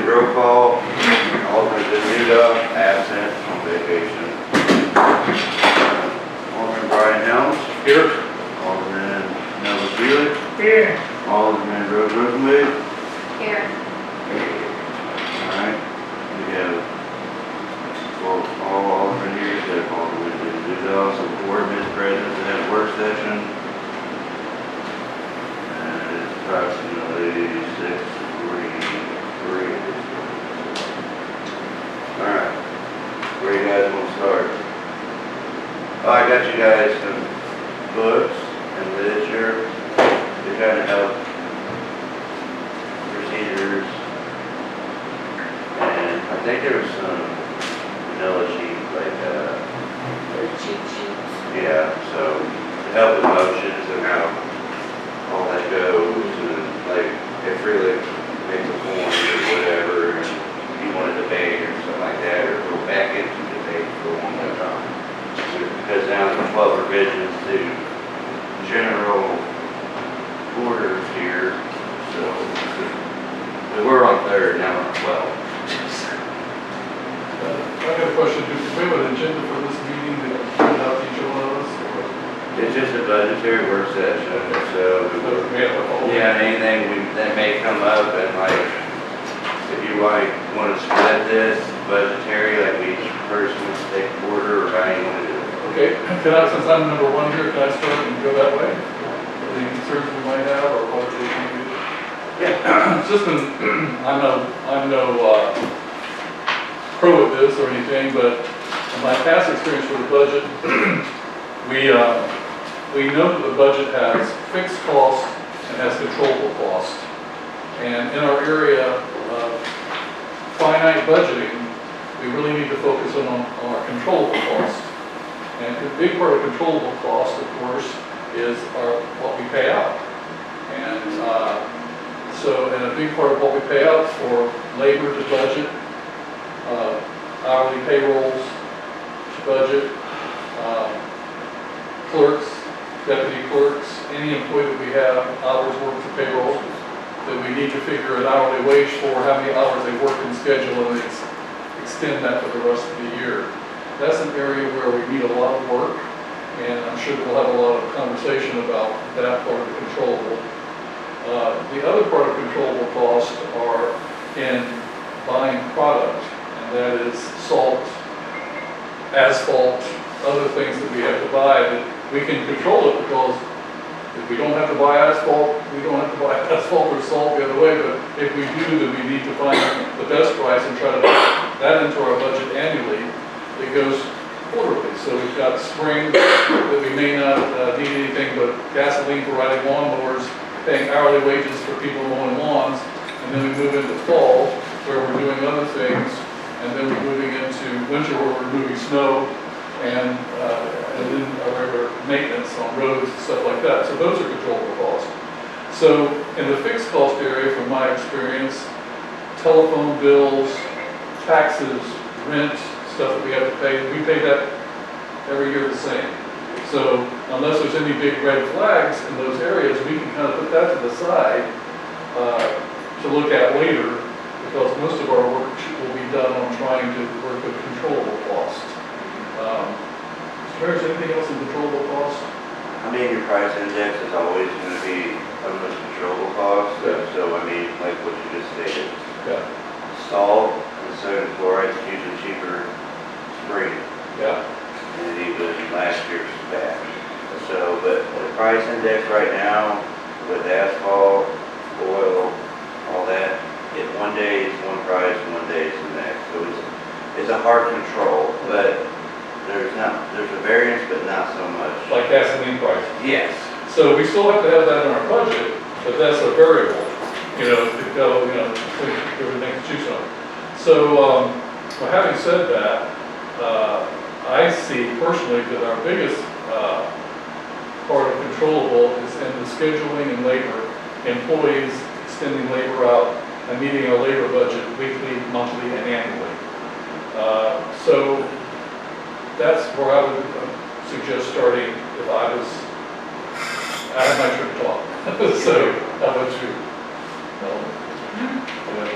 roll call. Alderman Denuda, absent on vacation. Alderman Brian Helms. Here. Alderman Melvin Felix. Here. Alderman Rose Rosenbluth. Here. Alright, we have, well, all Aldermen here, except Alderman Denuda, also board Ms. President to have a work session. And it's approximately 6:43. Alright, where you guys want to start? Oh, I got you guys some books and literature to kind of help procedures. And I think there was some vanilla sheets, like, Cheat sheets. yeah, so to help with motions and how all that goes, and like, if really makes a point or whatever, and you want to debate or something like that, or go back into debate for one more time. Because now there's 12 revisions to general orders here, so we're on 3rd, now we're on 12. I got a question. Do we have an agenda for this meeting that put out to each one of us? It's just a budgetary work session, so yeah, anything that may come up, and like, if you want to split this budgetary, like each person wants to take order, or how you want to do it. Okay, since I'm number 1 here, can I start and go that way? Any concerns we might have, or what they can do? Yeah. It's just been, I'm no pro at this or anything, but in my past experience with the budget, we know that the budget has fixed costs and has controllable costs. And in our area of finite budgeting, we really need to focus on our controllable costs. And a big part of controllable cost, of course, is what we pay out. And and a big part of what we pay out for labor to budget, hourly payrolls to budget, clerks, deputy clerks, any employee that we have, hours worked to payroll, that we need to figure an hourly wage for, how many hours they work and schedule, and extend that for the rest of the year. That's an area where we need a lot of work, and I'm sure we'll have a lot of conversation about that part of the controllable. The other part of controllable costs are in buying product, and that is salt, asphalt, other things that we have to buy that we can control it, because if we don't have to buy asphalt, we don't have to buy asphalt or salt the other way, but if we do, then we need to find the best price and try to put that into our budget annually. It goes quarterly, so we've got spring that we may not need anything but gasoline for riding lawnmowers, paying hourly wages for people mowing lawns, and then we move into fall where we're doing other things, and then we're moving into winter where we're moving snow and then our regular maintenance on roads and stuff like that. So those are controllable costs. So in the fixed cost area, from my experience, telephone bills, taxes, rent, stuff that we have to pay, we pay that every year the same. So unless there's any big red flags in those areas, we can kind of put that to the side to look at later, because most of our work will be done on trying to work with controllable costs. Is there anything else in controllable costs? I mean, your price index is always going to be the most controllable cost. Yeah. So I mean, like what you just stated, Yeah. salt and sodium chloride is usually cheaper spring Yeah. than even last year's batch. So, but the price index right now with asphalt, oil, all that, one day is one price, one day is the next. So it's a hard control, but there's a variance, but not so much. Like gasoline prices. Yes. So we still have to have that in our budget, but that's a variable, to go, everything to choose from. So, well, having said that, I see personally that our biggest part of controllable is in the scheduling and labor, employees extending labor out and meeting our labor budget weekly, monthly, and annually. So that's where I would suggest starting if I was out of my trip talk. So how about you? No? Yeah,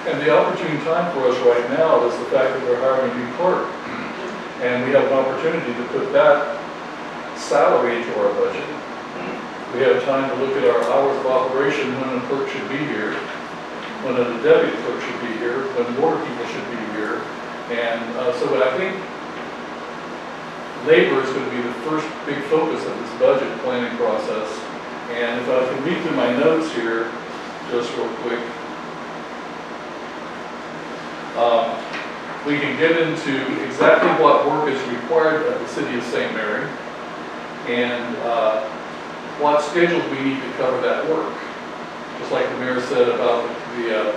And the opportune time for us right now is the fact that we're hiring a new clerk. And we have an opportunity to put that salary into our budget. We have time to look at our hours of operation, when a clerk should be here, when a deputy clerk should be here, when water people should be here. And so I think labor is going to be the first big focus of this budget planning process. And if I can read through my notes here, just real quick. We can get into exactly what work is required at the City of St. Mary and what schedules we need to cover that work. Just like the mayor said about the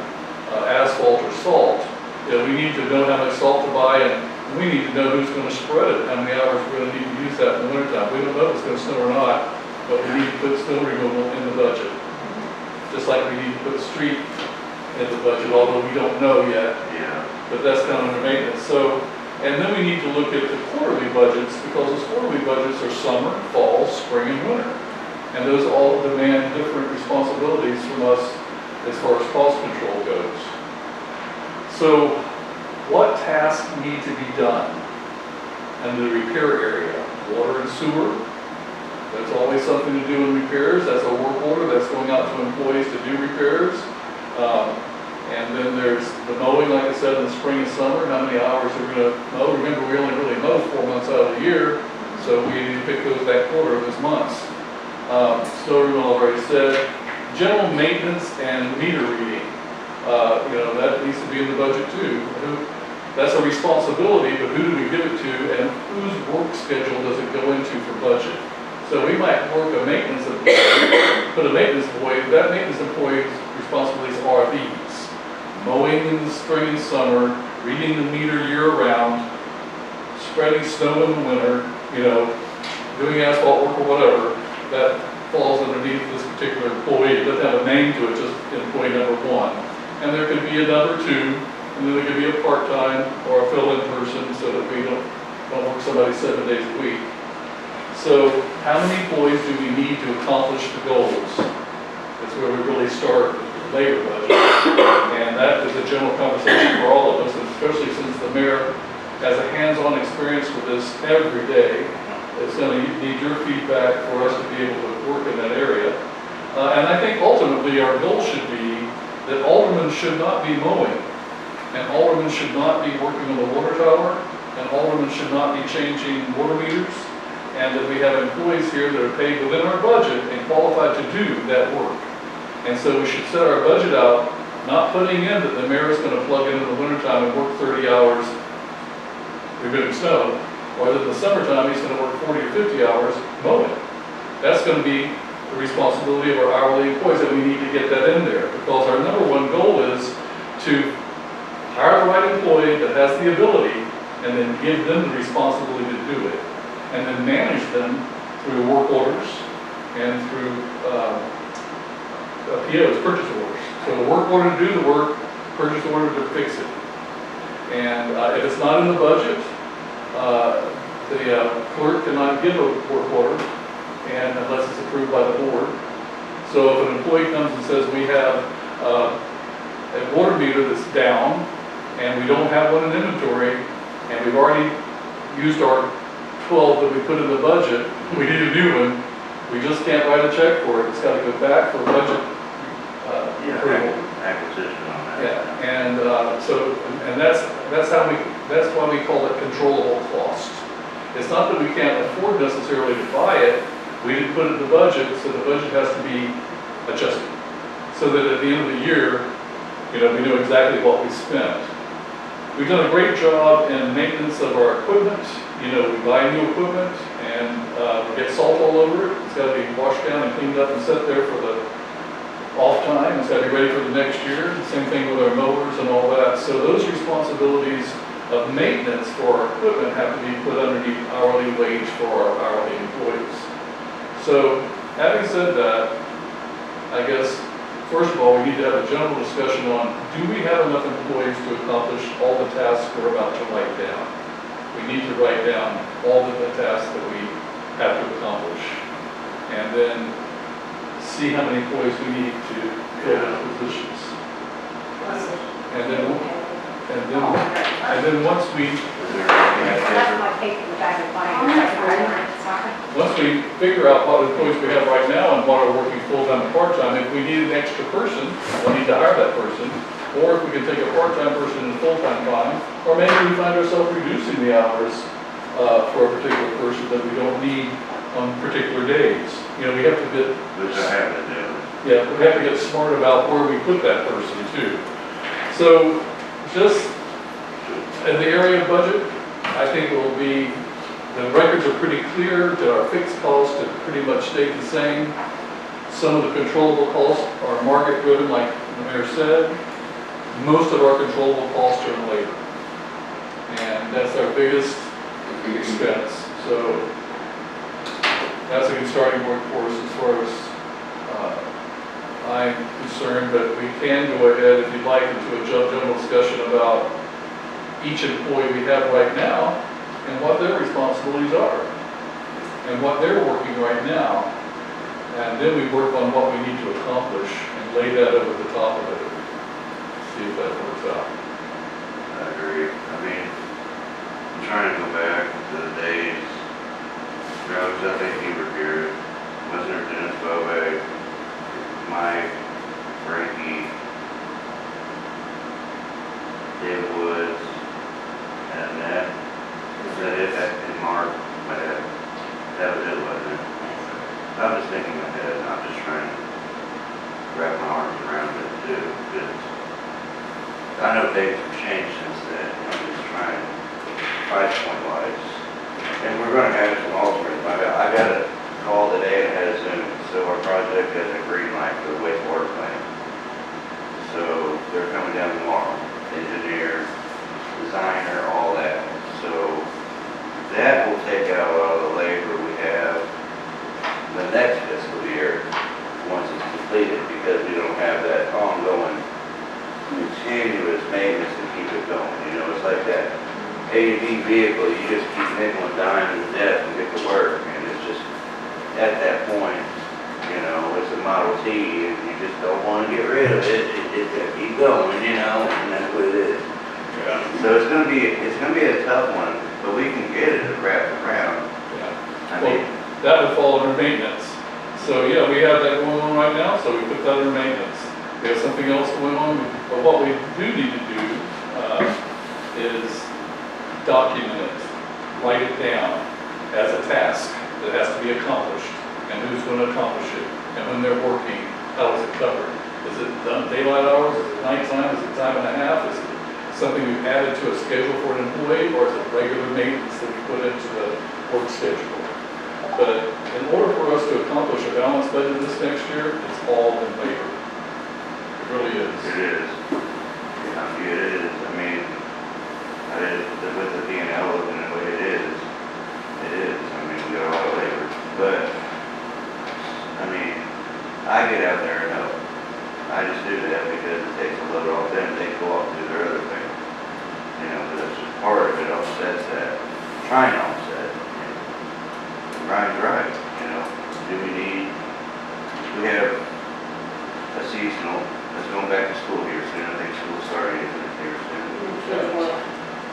asphalt or salt, you know, we need to know how much salt to buy, and we need to know who's going to spread it, how many hours we're going to need to use that in the wintertime. We don't know if it's going to snow or not, but we need to put snow removal in the budget. Just like we need to put street in the budget, although we don't know yet. Yeah. But that's kind of under maintenance. So, and then we need to look at the quarterly budgets, because those quarterly budgets are summer, fall, spring, and winter. And those all demand different responsibilities from us as far as cost control goes. So, what tasks need to be done in the repair area? Water and sewer. There's always something to do in repairs. That's a work order that's going out to employees to do repairs. And then there's the mowing, like I said, in the spring and summer. How many hours are we going to mow? Remember, we only really mow 4 months out of the year, so we need to pick those that quarter of those months. Snow removal, I've already said. General maintenance and meter reading. You know, that needs to be in the budget too. That's a responsibility, but who do we give it to, and whose work schedule does it go into for budget? So we might work a maintenance employee, put a maintenance employee, that maintenance employee's responsibilities are these: mowing in the spring and summer, reading the meter year-round, spreading snow in the winter, you know, doing asphalt work or whatever. That falls underneath this particular employee. It doesn't have a name to it, just employee number one. And there could be a number two, and then there could be a part-time or a fill-in person, so that we don't work somebody 7 days a week. So how many employees do we need to accomplish the goals? That's where we really start with the labor budget. And that is a general conversation for all of us, and especially since the mayor has a hands-on experience with this every day. It's going to need your feedback for us to be able to work in that area. And I think ultimately our goal should be that aldermen should not be mowing, and aldermen should not be working on the water tower, and aldermen should not be changing water meters, and that we have employees here that are paid within our budget and qualified to do that work. And so we should set our budget out, not putting in that the mayor is going to plug in the wintertime and work 30 hours removing snow, or that in the summertime he's going to work 40 or 50 hours mowing. That's going to be the responsibility of our hourly employees, that we need to get that in there, because our number one goal is to hire the right employee that has the ability, and then give them the responsibility to do it, and then manage them through work orders and through POs, purchase orders. So the work order to do the work, purchase order to fix it. And if it's not in the budget, the clerk cannot give a work order, and unless it's approved by the board. So if an employee comes and says we have a water meter that's down, and we don't have one in inventory, and we've already used our 12 that we put in the budget, we need a new one, we just can't write a check for it. It's got to go back for budget approval. Acquisition on that. Yeah, and that's why we call it controllable cost. It's not that we can't afford necessarily to buy it. We didn't put it in the budget, so the budget has to be adjusted, so that at the end of the year, you know, we know exactly what we spent. We've done a great job in maintenance of our equipment. You know, we buy new equipment and we get salt all over it. It's got to be washed down and cleaned up and set there for the off time. It's got to be ready for the next year. Same thing with our mowers and all that. So those responsibilities of maintenance for our equipment have to be put underneath hourly wage for our hourly employees. So having said that, I guess first of all, we need to have a general discussion on, do we have enough employees to accomplish all the tasks we're about to write down? We need to write down all of the tasks that we have to accomplish, and then see how many employees we need to fill those positions. Well, And then once we That's my paper bag of Once we figure out what employees we have right now and what are working full-time and part-time, if we need an extra person, we'll need to hire that person. Or if we can take a part-time person and full-time time, or maybe we find ourselves reducing the hours for a particular person that we don't need on particular days. You know, we have to get, Which I haven't done. yeah, we have to get smart about where we put that person too. So just in the area of budget, I think it will be, the records are pretty clear that our fixed costs have pretty much stayed the same. Some of the controllable costs are market driven, like the mayor said. Most of our controllable costs are in labor. And that's our biggest expense. So that's a good starting point for us as far as I'm concerned, but we can go ahead, if you'd like, into a general discussion about each employee we have right now and what their responsibilities are and what they're working right now. And then we work on what we need to accomplish and lay that over the top of it. See if that works out. I agree. I mean, I'm trying to go back to the days, I think you were here, wasn't there Dennis Bove, Mike, Frankie, David Woods, and that, is that it, and Mark, that was it, wasn't it? I'm just thinking ahead, and I'm just trying to wrap my arms around it too, because I know things have changed since then. I'm just trying, price point wise. And we're going to have some alternates. I got a call today and had a Zoom. So our project has a green light for the wastewater plant. So they're coming down tomorrow. Engineer, designer, all that. So that will take out a lot of the labor we have the next fiscal year once it's completed, because we don't have that ongoing continuous maintenance to keep it going. You know, it's like that A&D vehicle, you just keep nickel and diming to death and get to work. And it's just, at that point, you know, it's a Model T and you just don't want to get rid of it. It's got to keep going, you know, and that's what it is. Yeah. So it's gonna be a tough one, but we can get it wrapped around. Yeah. I Well, mean, that would fall under maintenance. So yeah, we have that going on right now, so we put that under maintenance. We have something else going on, but what we do need to do is document it, write it down as a task that has to be accomplished, and who's going to accomplish it, and when they're working, how is it covered? Is it done daylight hours, is it nighttime, is it time and a half, is it something we've added to a schedule for an employee, or is it regular maintenance that we put into the work schedule? But in order for us to accomplish a balanced budget this next year, it's all in labor. It really is. it is. Yeah, it is. I mean, with the P&L looking the way it is. I mean, we got a lot of labor. But, I mean, I get out there and help. I just do that because it takes a load off them. They go off and do their other thing. You know, but that's just part of it. Offsets that. Trying to offset. Brian's right. You know, we have a seasonal that's going back to school here soon. I think school's starting here soon.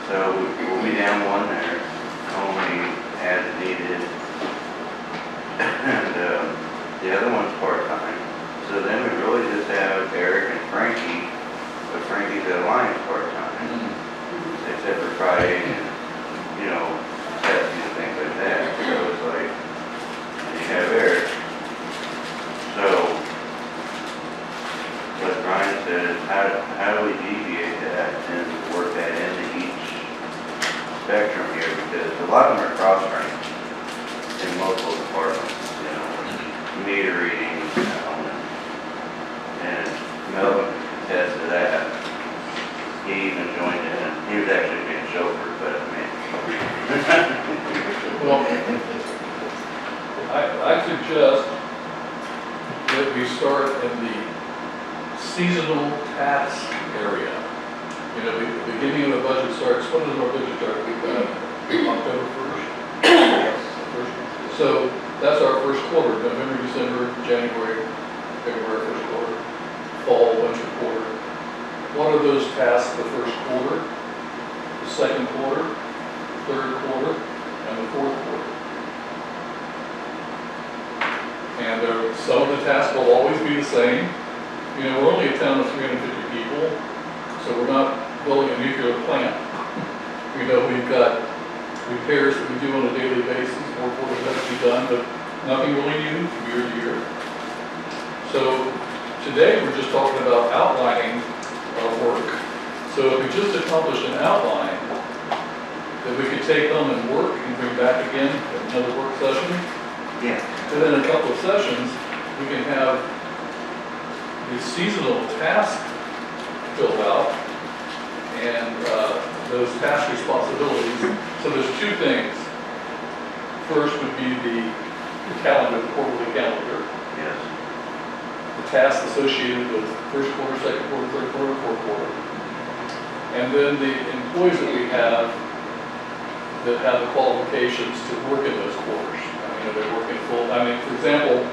So we'll be down one there, only as needed. And the other one's part-time. So then we really just have Eric and Frankie, but Frankie's at Alliance part-time, except for Friday and, you know, testing and things like that. So it's like, and you have Eric. So, like Brian said, how do we deviate that and work that into each spectrum here? Because a lot of them are cross-trained in multiple departments, you know, meter reading, you know, and Melvin can attest to that. He even joined in. He was actually being chauffeured, but I mean. Well, I suggest that we start in the seasonal task area. You know, the beginning of the budget starts, when does our budget start? October 1st? So that's our first quarter, November, December, January, February, first quarter, fall, winter quarter. what are those tasks the first quarter, the second quarter, third quarter, and the fourth quarter. And some of the tasks will always be the same. You know, we're only a town of 350 people, so we're not building a nuclear plant. You know, we've got repairs that we do on a daily basis, work orders that have to be done, but nothing really new from year to year. So today, we're just talking about outlining our work. So if we just accomplished an outline that we could take home and work and bring back again at another work session, Yeah. and then in a couple of sessions, we can have the seasonal task filled out and those task responsibilities. So there's two things. First would be the calendar, the quarterly calendar. Yes. The tasks associated with first quarter, second quarter, third quarter, fourth quarter. And then the employees that we have that have the qualifications to work in those quarters. I mean, they're working full, I mean, for example,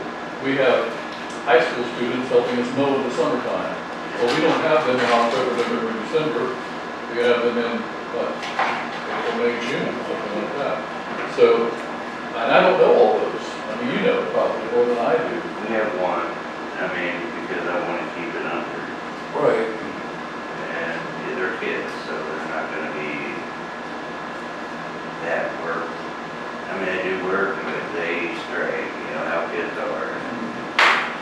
we have high school students helping us mow in the summertime. Well, we don't have them in October, November, and December. We have them in, what, April, May, June, something like that. So, and I don't know all those. I mean, you know probably more than I do. We have one, I mean, because I want to keep it under. Right. And they're kids, so they're not gonna be that work. I mean, they do work, but they stray, you know, how kids are.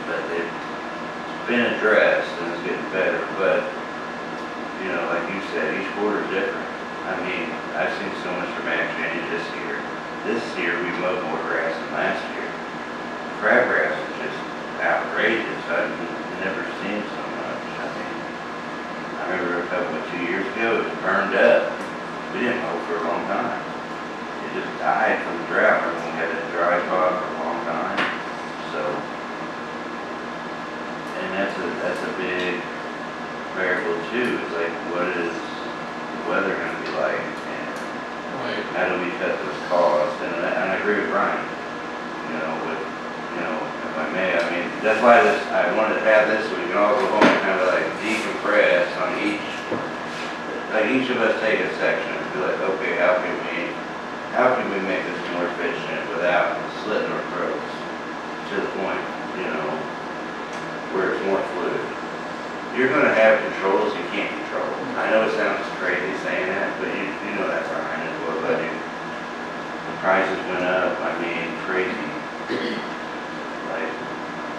But it's been addressed and it's getting better, but, you know, like you said, each quarter is different. I mean, I've seen so much dramatic change this year. This year, we mowed more grass than last year. Crabgrass is just outrageous. I've never seen so much. I mean, I remember a couple of 2 years ago, it was burned up. We didn't mow for a long time. It just died from the drought. Everyone had a dry spot for a long time. So, and that's a big variable too. It's like, what is the weather going to be like? And Right. how do we cut those costs? And I agree with Brian. You know, with, you know, if I may, I mean, that's why I wanted to have this so we can all go home and kind of like decompress on each, like each of us take a section and be like, okay, how can we make this more efficient without slitting our throats to the point, you know, where it's more fluid. You're going to have controls you can't control. I know it sounds crazy saying that, but you know that, Brian, as well as I do. The prices went up, I mean, crazy. Like,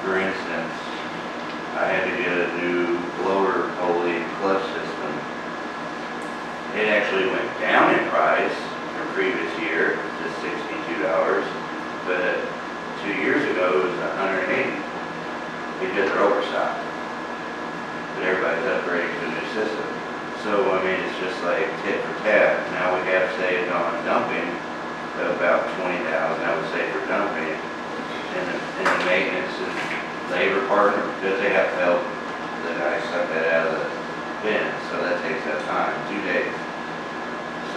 for instance, I had to get a new blower pulley clutch system. It actually went down in price from previous year to $62, but 2 years ago it was $180 because they're overstocked. But everybody's upgrading to a new system. So, I mean, it's just like tit for tat. Now we have saved on dumping about $20,000, I would say, for dumping. And the maintenance and labor partner, because they have to help the guy suck that out of the bin. So that takes that time, 2 days.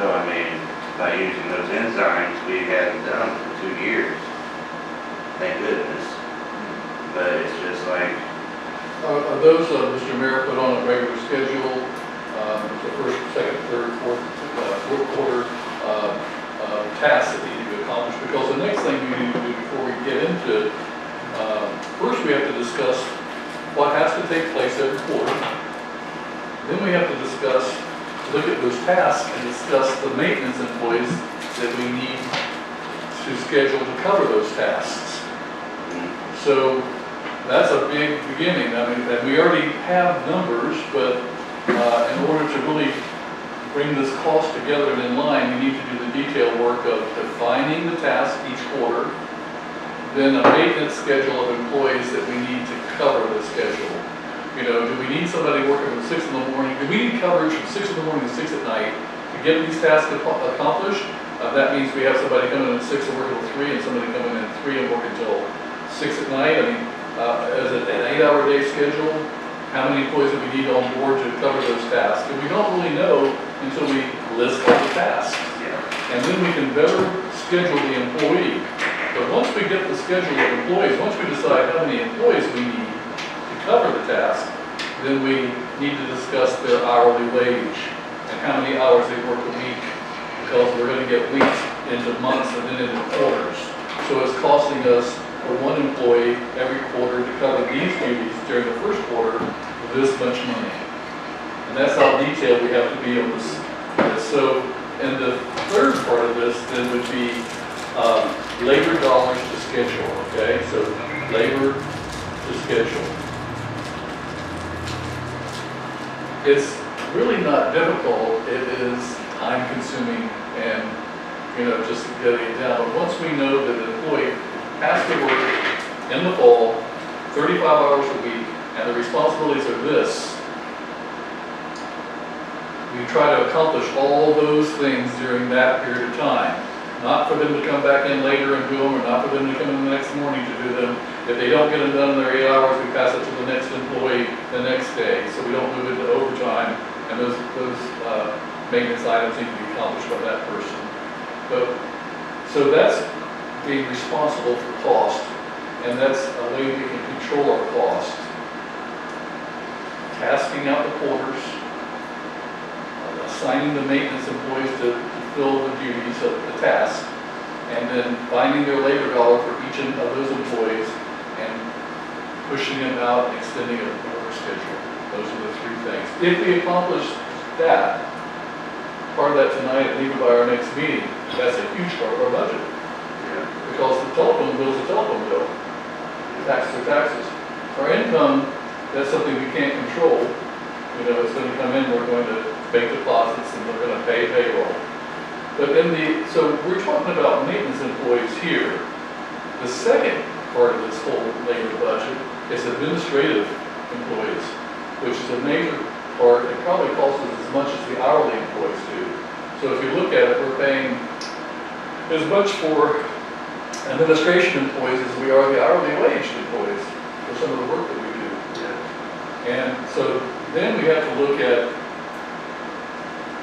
So, I mean, by using those enzymes, we hadn't done for 2 years. Thank goodness. But it's just like, Are those, Mr. Mayor, put on a regular schedule, the first, second, third, fourth quarter tasks that need to be accomplished? Because the next thing we need to do before we get into, first we have to discuss what has to take place every quarter. Then we have to discuss, look at those tasks and discuss the maintenance employees that we need to schedule to cover those tasks. So that's a big beginning. I mean, and we already have numbers, but in order to really bring this cost together and in line, we need to do the detailed work of defining the task each quarter, then a maintenance schedule of employees that we need to cover the schedule. You know, do we need somebody working from 6 in the morning? Do we need coverage from 6 in the morning to 6 at night to get these tasks accomplished? That means we have somebody coming in at 6 and working until 3, and somebody coming in at 3 and working until 6 at night. I mean, is it an 8-hour day schedule? How many employees do we need on board to cover those tasks? And we don't really know until we list all the tasks. yeah. And then we can better schedule the employee. But once we get the schedule of employees, once we decide how many employees we need to cover the task, then we need to discuss their hourly wage and how many hours they work a week, because we're gonna get weeks into months and then into quarters. So it's costing us for one employee every quarter to cover these duties during the first quarter this much money. And that's how detailed we have to be on this. So, and the third part of this then would be labor dollars to schedule, okay? So labor to schedule. It's really not difficult. It is time consuming and, just getting it down. But once we know that an employee has to work in the fall, 35 hours a week, and the responsibilities are this, we try to accomplish all those things during that period of time. Not for them to come back in later and do them, or not for them to come in the next morning to do them. If they don't get them done in their 8 hours, we pass it to the next employee the next day, so we don't move into overtime, and those maintenance items need to be accomplished by that person. So that's being responsible for cost, and that's a way we can control our cost. Tasking out the porters, assigning the maintenance employees to fill the duties of the task, and then finding their labor dollar for each of those employees and pushing them out and extending a work schedule. Those are the three things. If we accomplish that, part of that tonight and leave it by our next meeting, that's a huge part of our budget. Yeah. Because the telephone bill is a telephone bill. Taxes are taxes. Our income, that's something we can't control. It's going to come in, we're going to make deposits, and we're going to pay payroll. But so we're talking about maintenance employees here. The second part of this whole labor budget is administrative employees, which is a major part. It probably costs us as much as the hourly employees do. So if you look at it, we're paying as much for administration employees as we are the hourly wage employees for some of the work that we do. Yeah. And so then we have to look at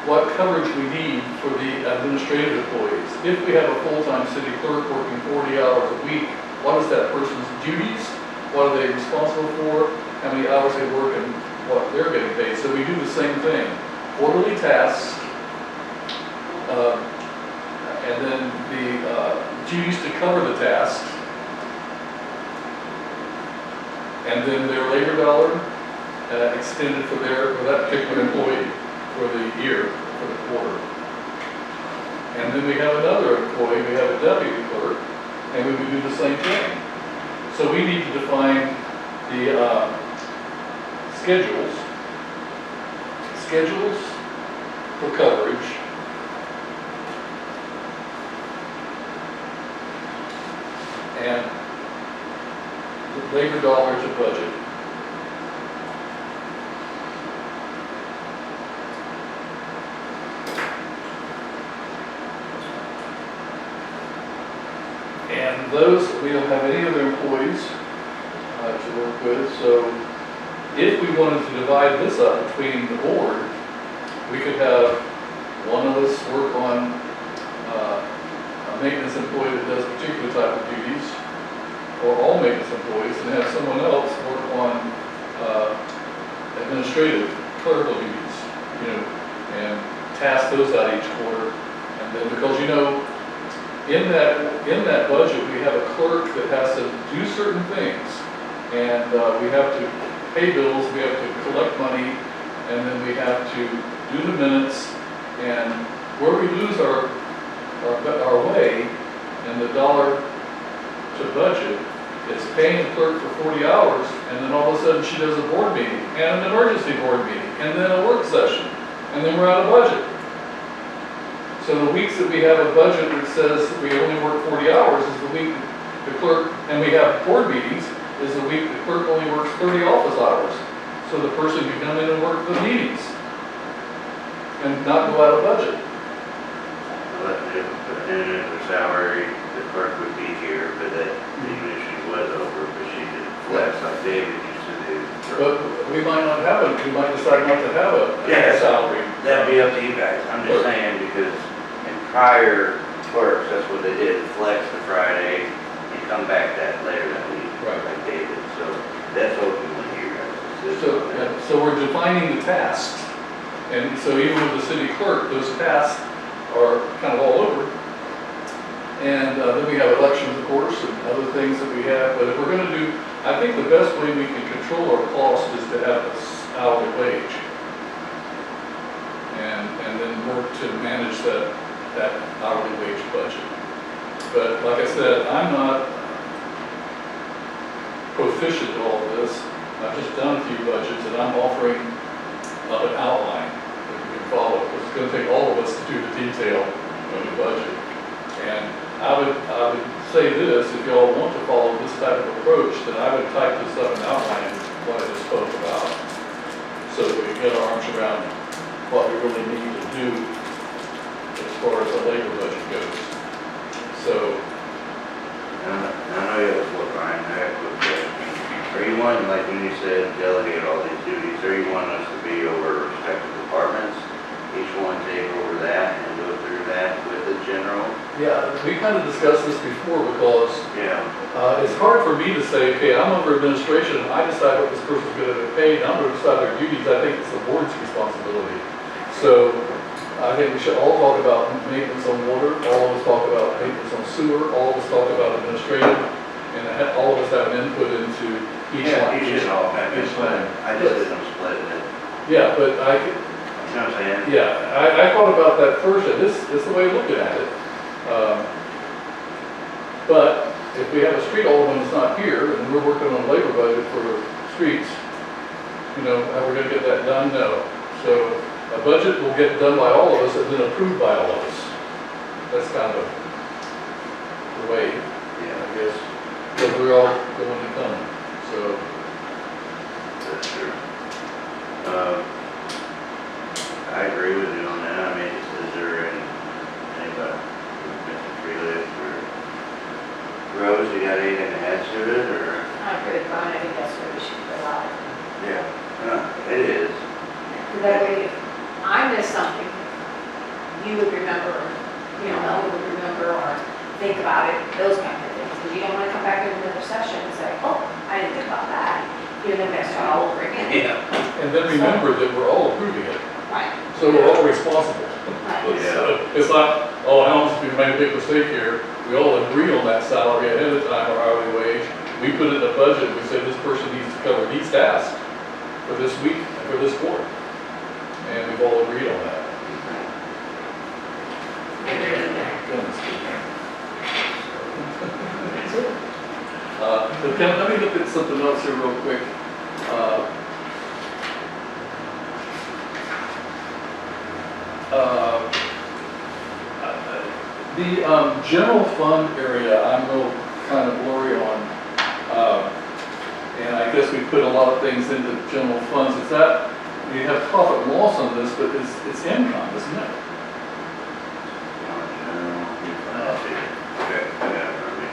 what coverage we need for the administrative employees. If we have a full-time city clerk working 40 hours a week, what is that person's duties? What are they responsible for? How many hours they work and what they're getting paid? So we do the same thing. Quarterly tasks, and then the duties to cover the tasks, and then their labor dollar extended for that particular employee for the year, for the quarter. And then we have another employee, we have a deputy clerk, and we would do the same thing. So we need to define the schedules for coverage, and the labor dollars of budget. And those, we don't have any other employees to work with, so if we wanted to divide this up between the board, we could have one of us work on a maintenance employee that does a particular type of duties, or all maintenance employees, and have someone else work on administrative clerical duties, and task those out each quarter. And then, because in that budget, we have a clerk that has to do certain things, and we have to pay bills, we have to collect money, and then we have to do the minutes. And where we lose our way in the dollar to budget is paying the clerk for 40 hours, and then all of a sudden she does a board meeting, and an emergency board meeting, and then a work session, and then we're out of budget. So the weeks that we have a budget that says we only work 40 hours is the week the clerk, and we have board meetings, is the week the clerk only works 30 office hours. So the person can come in and work the meetings and not go out of budget. Well, in the salary, the clerk would be here, but that even if she was over, but she did flex like David used to do. But we might not have it, we might decide not to have a salary. That'd be up to you guys. I'm just saying, because in prior clerks, that's what they did, flex the Friday and come back that later that week, Right. like David. So that's open with you guys. this So, on yeah, that. so we're defining the tasks. And so even with the city clerk, those tasks are kind of all over. And then we have elections, of course, and other things that we have. But if we're gonna do, I think the best way we can control our cost is to have an hourly wage. And then work to manage that hourly wage budget. But like I said, I'm not proficient at all of this. I've just done a few budgets and I'm offering up an outline that we can follow. Because it's gonna take all of us to do the detail of the budget. And I would say this, if y'all want to follow this type of approach, then I would type this up and outline what I just spoke about. So that we can get our arms around what we really need to do as far as the labor budget goes. So, I know you have a flip, Ryan, I have a quick question. Are you wanting, like when you said delegate all these duties, are you wanting us to be over respective departments? Each one take over that and go through that with the general? yeah, we kind of discussed this before because Yeah. it's hard for me to say, okay, I'm over administration, I decide what this person's going to get paid, I'm going to decide their duties. I think it's the board's responsibility. So I think we should all talk about maintenance on water, all of us talk about maintenance on sewer, all of us talk about administrative, and all of us have an input into each Yeah, line. you should all have it, each but line. I just didn't split it. Yeah, but You know what I'm saying? yeah, I thought about that first, and this is the way of looking at it. But if we have a street alderman that's not here, and we're working on a labor budget for streets, you know, how we're gonna get that done? No. So a budget will get done by all of us and then approved by all of us. That's kind of the way, Yeah, I guess, because we're all going to come, so. that's true. I agree with you on that. I mean, is there anybody, Mr. Freelift or Rose, you got anything to add to it, or? I agree with Brian, I think that's where we should put a lot. Yeah, it is. Because that way, if I miss something, you would remember, you know, Ellen would remember or think about it, those kind of things. Because you don't want to come back in another session and say, oh, I didn't think about that. You're going to mess it all over again. Yeah. And then remember that we're all approving it, Right. so we're all responsible. Right. So it's not, oh, I almost made a big mistake here. We all agree on that salary ahead of time, or hourly wage. We put it in the budget, we say this person needs to cover these tasks for this week, and for this quarter. And we've all agreed on that. Goodness. So Ken, let me look at something else here real quick. The general fund area, I'm real kind of blurry on. And I guess we put a lot of things into general funds. Is that, you have profit and loss on this, but it's income, isn't it? Okay, I got it from me.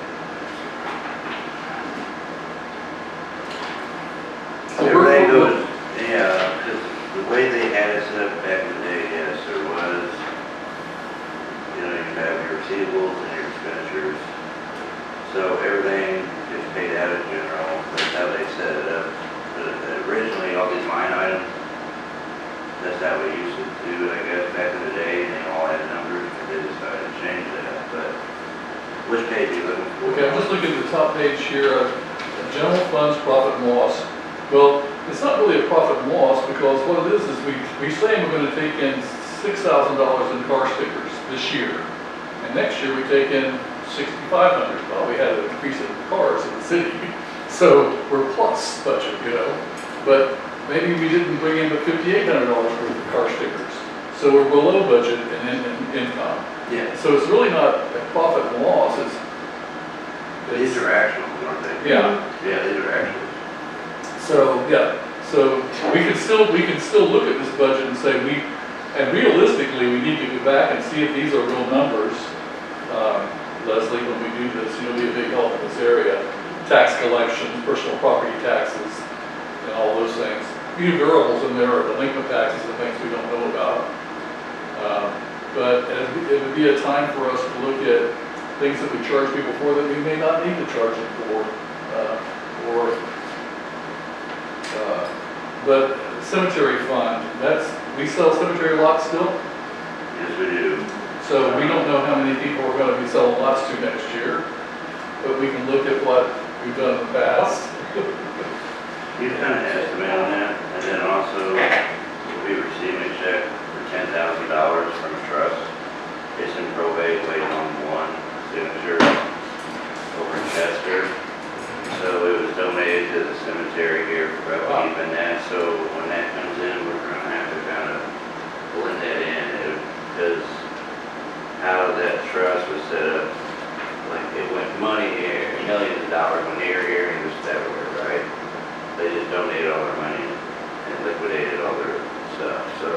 So we're- Everything goes, yeah, because the way they had it set up back in the day, yes, there was, you know, you have your receivables and your expenditures. So everything is paid out of general, that's how they set it up. But originally, all these line items, that's how we used to do it, I guess, back in the day, and they all had numbers, and they decided to change that, but which page are you looking for? Okay, I'm just looking at the top page here, general funds, profit and loss. Well, it's not really a profit and loss, because what it is we say we're gonna take in $6,000 in car stickers this year. And next year we take in $6,500. Well, we had an increase in cars in the city, so we're plus budget, you know. But maybe we didn't bring in the $5,800 worth of car stickers. So we're below budget in income. Yeah, So it's really not a profit and loss, these are actual, aren't they? yeah. Yeah, these are actual. So, yeah, so we can still look at this budget and say and realistically, we need to go back and see if these are real numbers. Leslie, when we do this, you'll be a big help in this area. Tax collection, personal property taxes, and all those things. Few variables in there are delinquent taxes and things we don't know about. But it would be a time for us to look at things that we charge people for that we may not need to charge them for, or But cemetery fund, we sell cemetery lots still? Yes, we do. So we don't know how many people we're gonna be selling lots to next year, but we can look at what we've done in the past. You kind of estimate on that, and then also we'll be receiving a check for $10,000 from a trust. It's in probate, waiting on one signature over in Chester. So it was donated to the cemetery here for upkeep and that, so when that comes in, we're gonna have to kind of blend that in, because how that trust was set up, like it went money here, millions of dollars went here, and just everywhere, right? They just donated all their money and liquidated all their stuff, so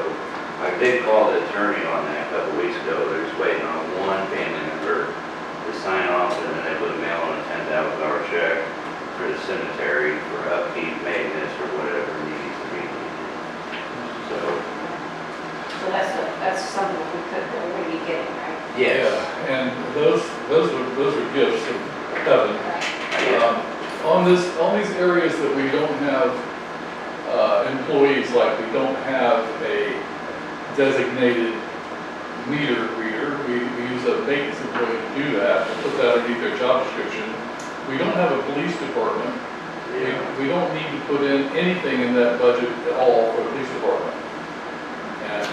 I did call the attorney on that a couple weeks ago. They're just waiting on one family member to sign off, and then they would mail on a $10,000 check for the cemetery for upkeep, maintenance, or whatever needs to be needed. So, that's something we could already be getting, right? yes. Yeah, and those are gifts of heaven. Right. On these areas that we don't have employees, like we don't have a designated meter reader, we use a maintenance employee to do that, and put that underneath their job description. We don't have a police department. We don't need to put in anything in that budget at all for the police department. And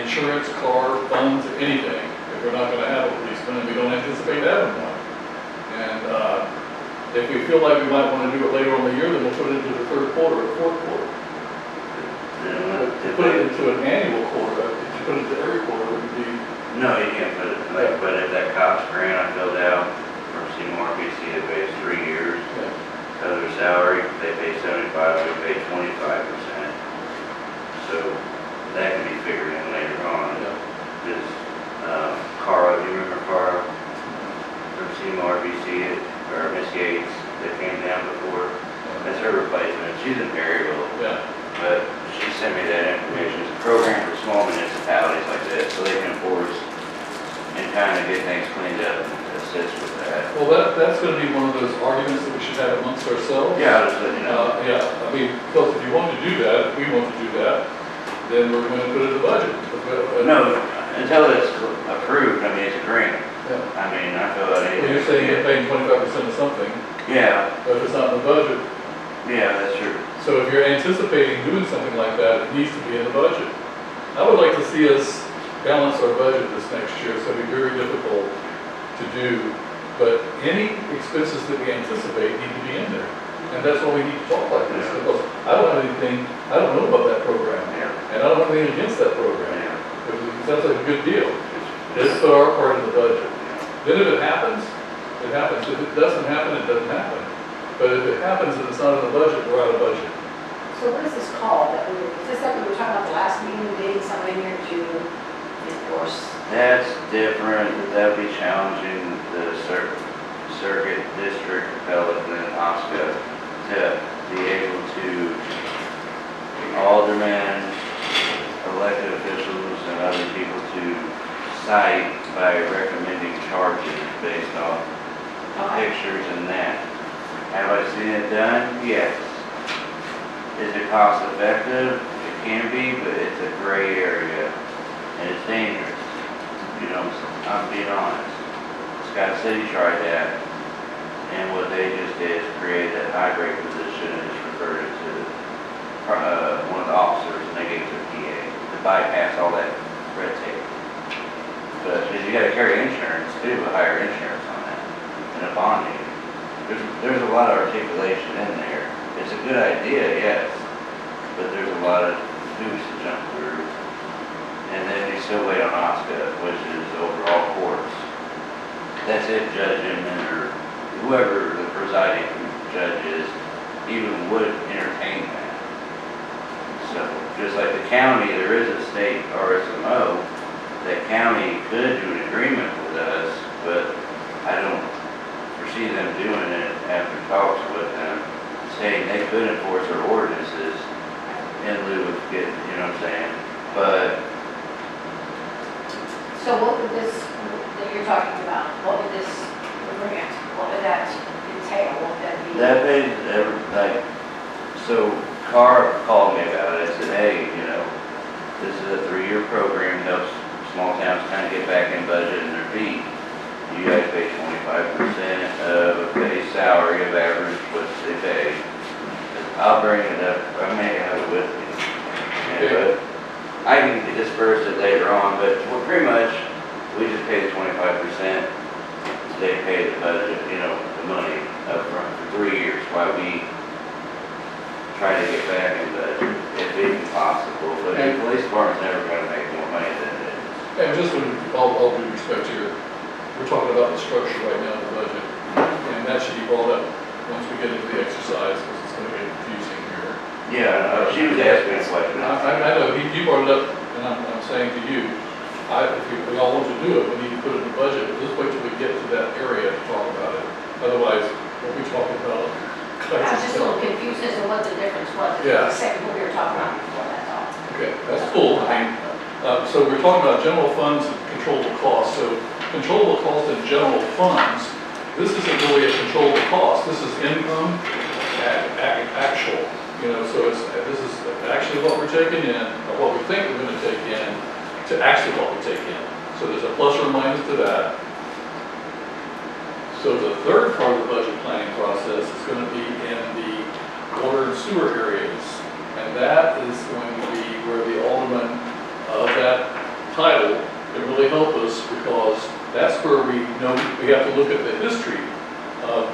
insurance, car, funds, anything, if we're not gonna have a policeman, and we don't anticipate having one. And, if we feel like we might wanna do it later on in the year, then we'll put it into the third quarter or fourth quarter. To put it into an annual quarter, if you put it into every quarter, it would be, No, you can't put it, like, but if that cops grant I filled out from Seymour PC, it pays 3 years. Because their salary, they pay 75, we pay 25%. So that can be figured in later on. Just, Carl, do you remember Carl from Seymour PC, or Miss Gates, that came down before? That's her replacement. She's in Perryville. yeah. But she sent me that information. It's a program for small municipalities like this, so they can enforce and kind of get things cleaned up and assist with that. Well, that's gonna be one of those arguments that we should have amongst ourselves. Yeah, just let you know. Yeah, I mean, because if you want to do that, if we want to do that, then we're gonna put it in the budget. No, until it's approved, I mean, it's a grant. Yeah. I mean, I feel like. Well, you're saying you're paying 25% of something, Yeah, but if it's not in the budget, yeah, that's true. so if you're anticipating doing something like that, it needs to be in the budget. I would like to see us balance our budget this next year, so it'd be very difficult to do, but any expenses that we anticipate need to be in there. And that's why we need to talk like this, because I don't have anything, I don't know about that program, Yeah. and I don't have anything against that program. Yeah. It sounds like a good deal. Let's put our part in the budget. Then if it happens, it happens. If it doesn't happen, it doesn't happen. But if it happens and it's not in the budget, we're out of budget. So what is this called? Is this like we were talking about the last meeting, getting someone in here to enforce? That's different. That would be challenging the circuit district appellate in Oscar to be able to aldermen, elected officials, and other people to cite by recommending charges based on pictures and that. Have I seen it done? Yes. Is it cost effective? It can be, but it's a gray area and it's dangerous. You know, I'm being honest. Scott City tried that, and what they just did is create that high grade position and just referred it to one of the officers, and they gave it to the PA to bypass all that red tape. But because you got to carry insurance too, a higher insurance on that, and a bonding. There's a lot of articulation in there. It's a good idea, yes, but there's a lot of hoops to jump through. And then you still wait on OSCA, which is overall courts. That's it, Judge Inman, or whoever the presiding judge is, even would entertain that. So, just like the county, there is a state RSMO, that county could do an agreement with us, but I don't foresee them doing it after talks with them, saying they could enforce their ordinances in lieu of getting, you know what I'm saying? But So what would this, that you're talking about, what would this grant, what would that entail? What would that be? that pays like, so Carr called me about it, I said, hey, you know, this is a 3-year program, helps small towns kind of get back in budget and their feet. You guys pay 25% of a base salary of average, what they pay. I'll bring it up, I may have it with me. And, but I can disperse it later on, but well, pretty much, we just pay the 25%. They pay the budget, you know, the money up front for 3 years, while we try to get back in budget, if even possible. But the police department's never gonna make more money than it is. And just with all due respect here, we're talking about the structure right now of the budget, and that should be brought up once we get into the exercise, because it's gonna get confusing here. Yeah, she was asking a question. I know, you brought it up, and I'm saying to you, if we all want to do it, we need to put it in the budget, but just wait till we get to that area to talk about it. Otherwise, what we talking about. I was just a little confused as to what the difference was. Yeah. Except what we were talking about before, that's all. Okay, that's cool. I mean, so we're talking about general funds and controllable costs. So controllable costs and general funds, this isn't really a controllable cost. This is income, actual. You know, so this is actually what we're taking in, or what we think we're going to take in, to actually what we take in. So there's a plus or minus to that. So the third part of the budget planning process is going to be in the water and sewer areas. And that is going to be where the alderman of that title can really help us, because that's where we know we have to look at the history of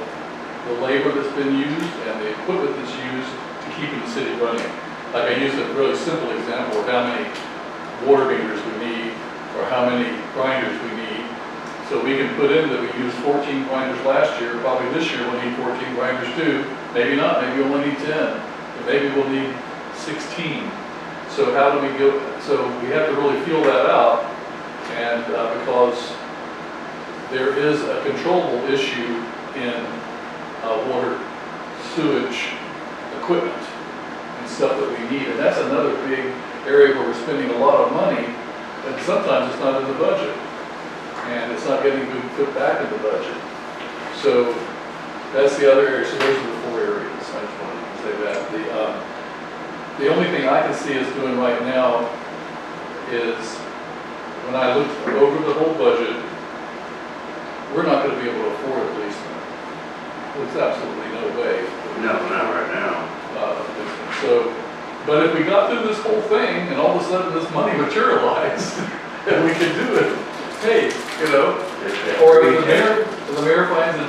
the labor that's been used and the equipment that's used to keep the city running. Like I used a really simple example of how many water meters we need, or how many grinders we need. So we can put in that we used 14 grinders last year, probably this year we'll need 14 grinders too. Maybe not, maybe we'll only need 10, but maybe we'll need 16. So how do we go, so we have to really feel that out, and because there is a controllable issue in water, sewage, equipment, and stuff that we need, and that's another big area where we're spending a lot of money, and sometimes it's not in the budget, and it's not getting put back in the budget. So that's the other area. So those are the 4 areas. I just wanted to say that. The only thing I can see us doing right now is, when I look over the whole budget, we're not going to be able to afford a policeman. There's absolutely no way. No, not right now. So, but if we got through this whole thing and all of a sudden this money materialized and we can do it, hey, you know, or if the mayor finds a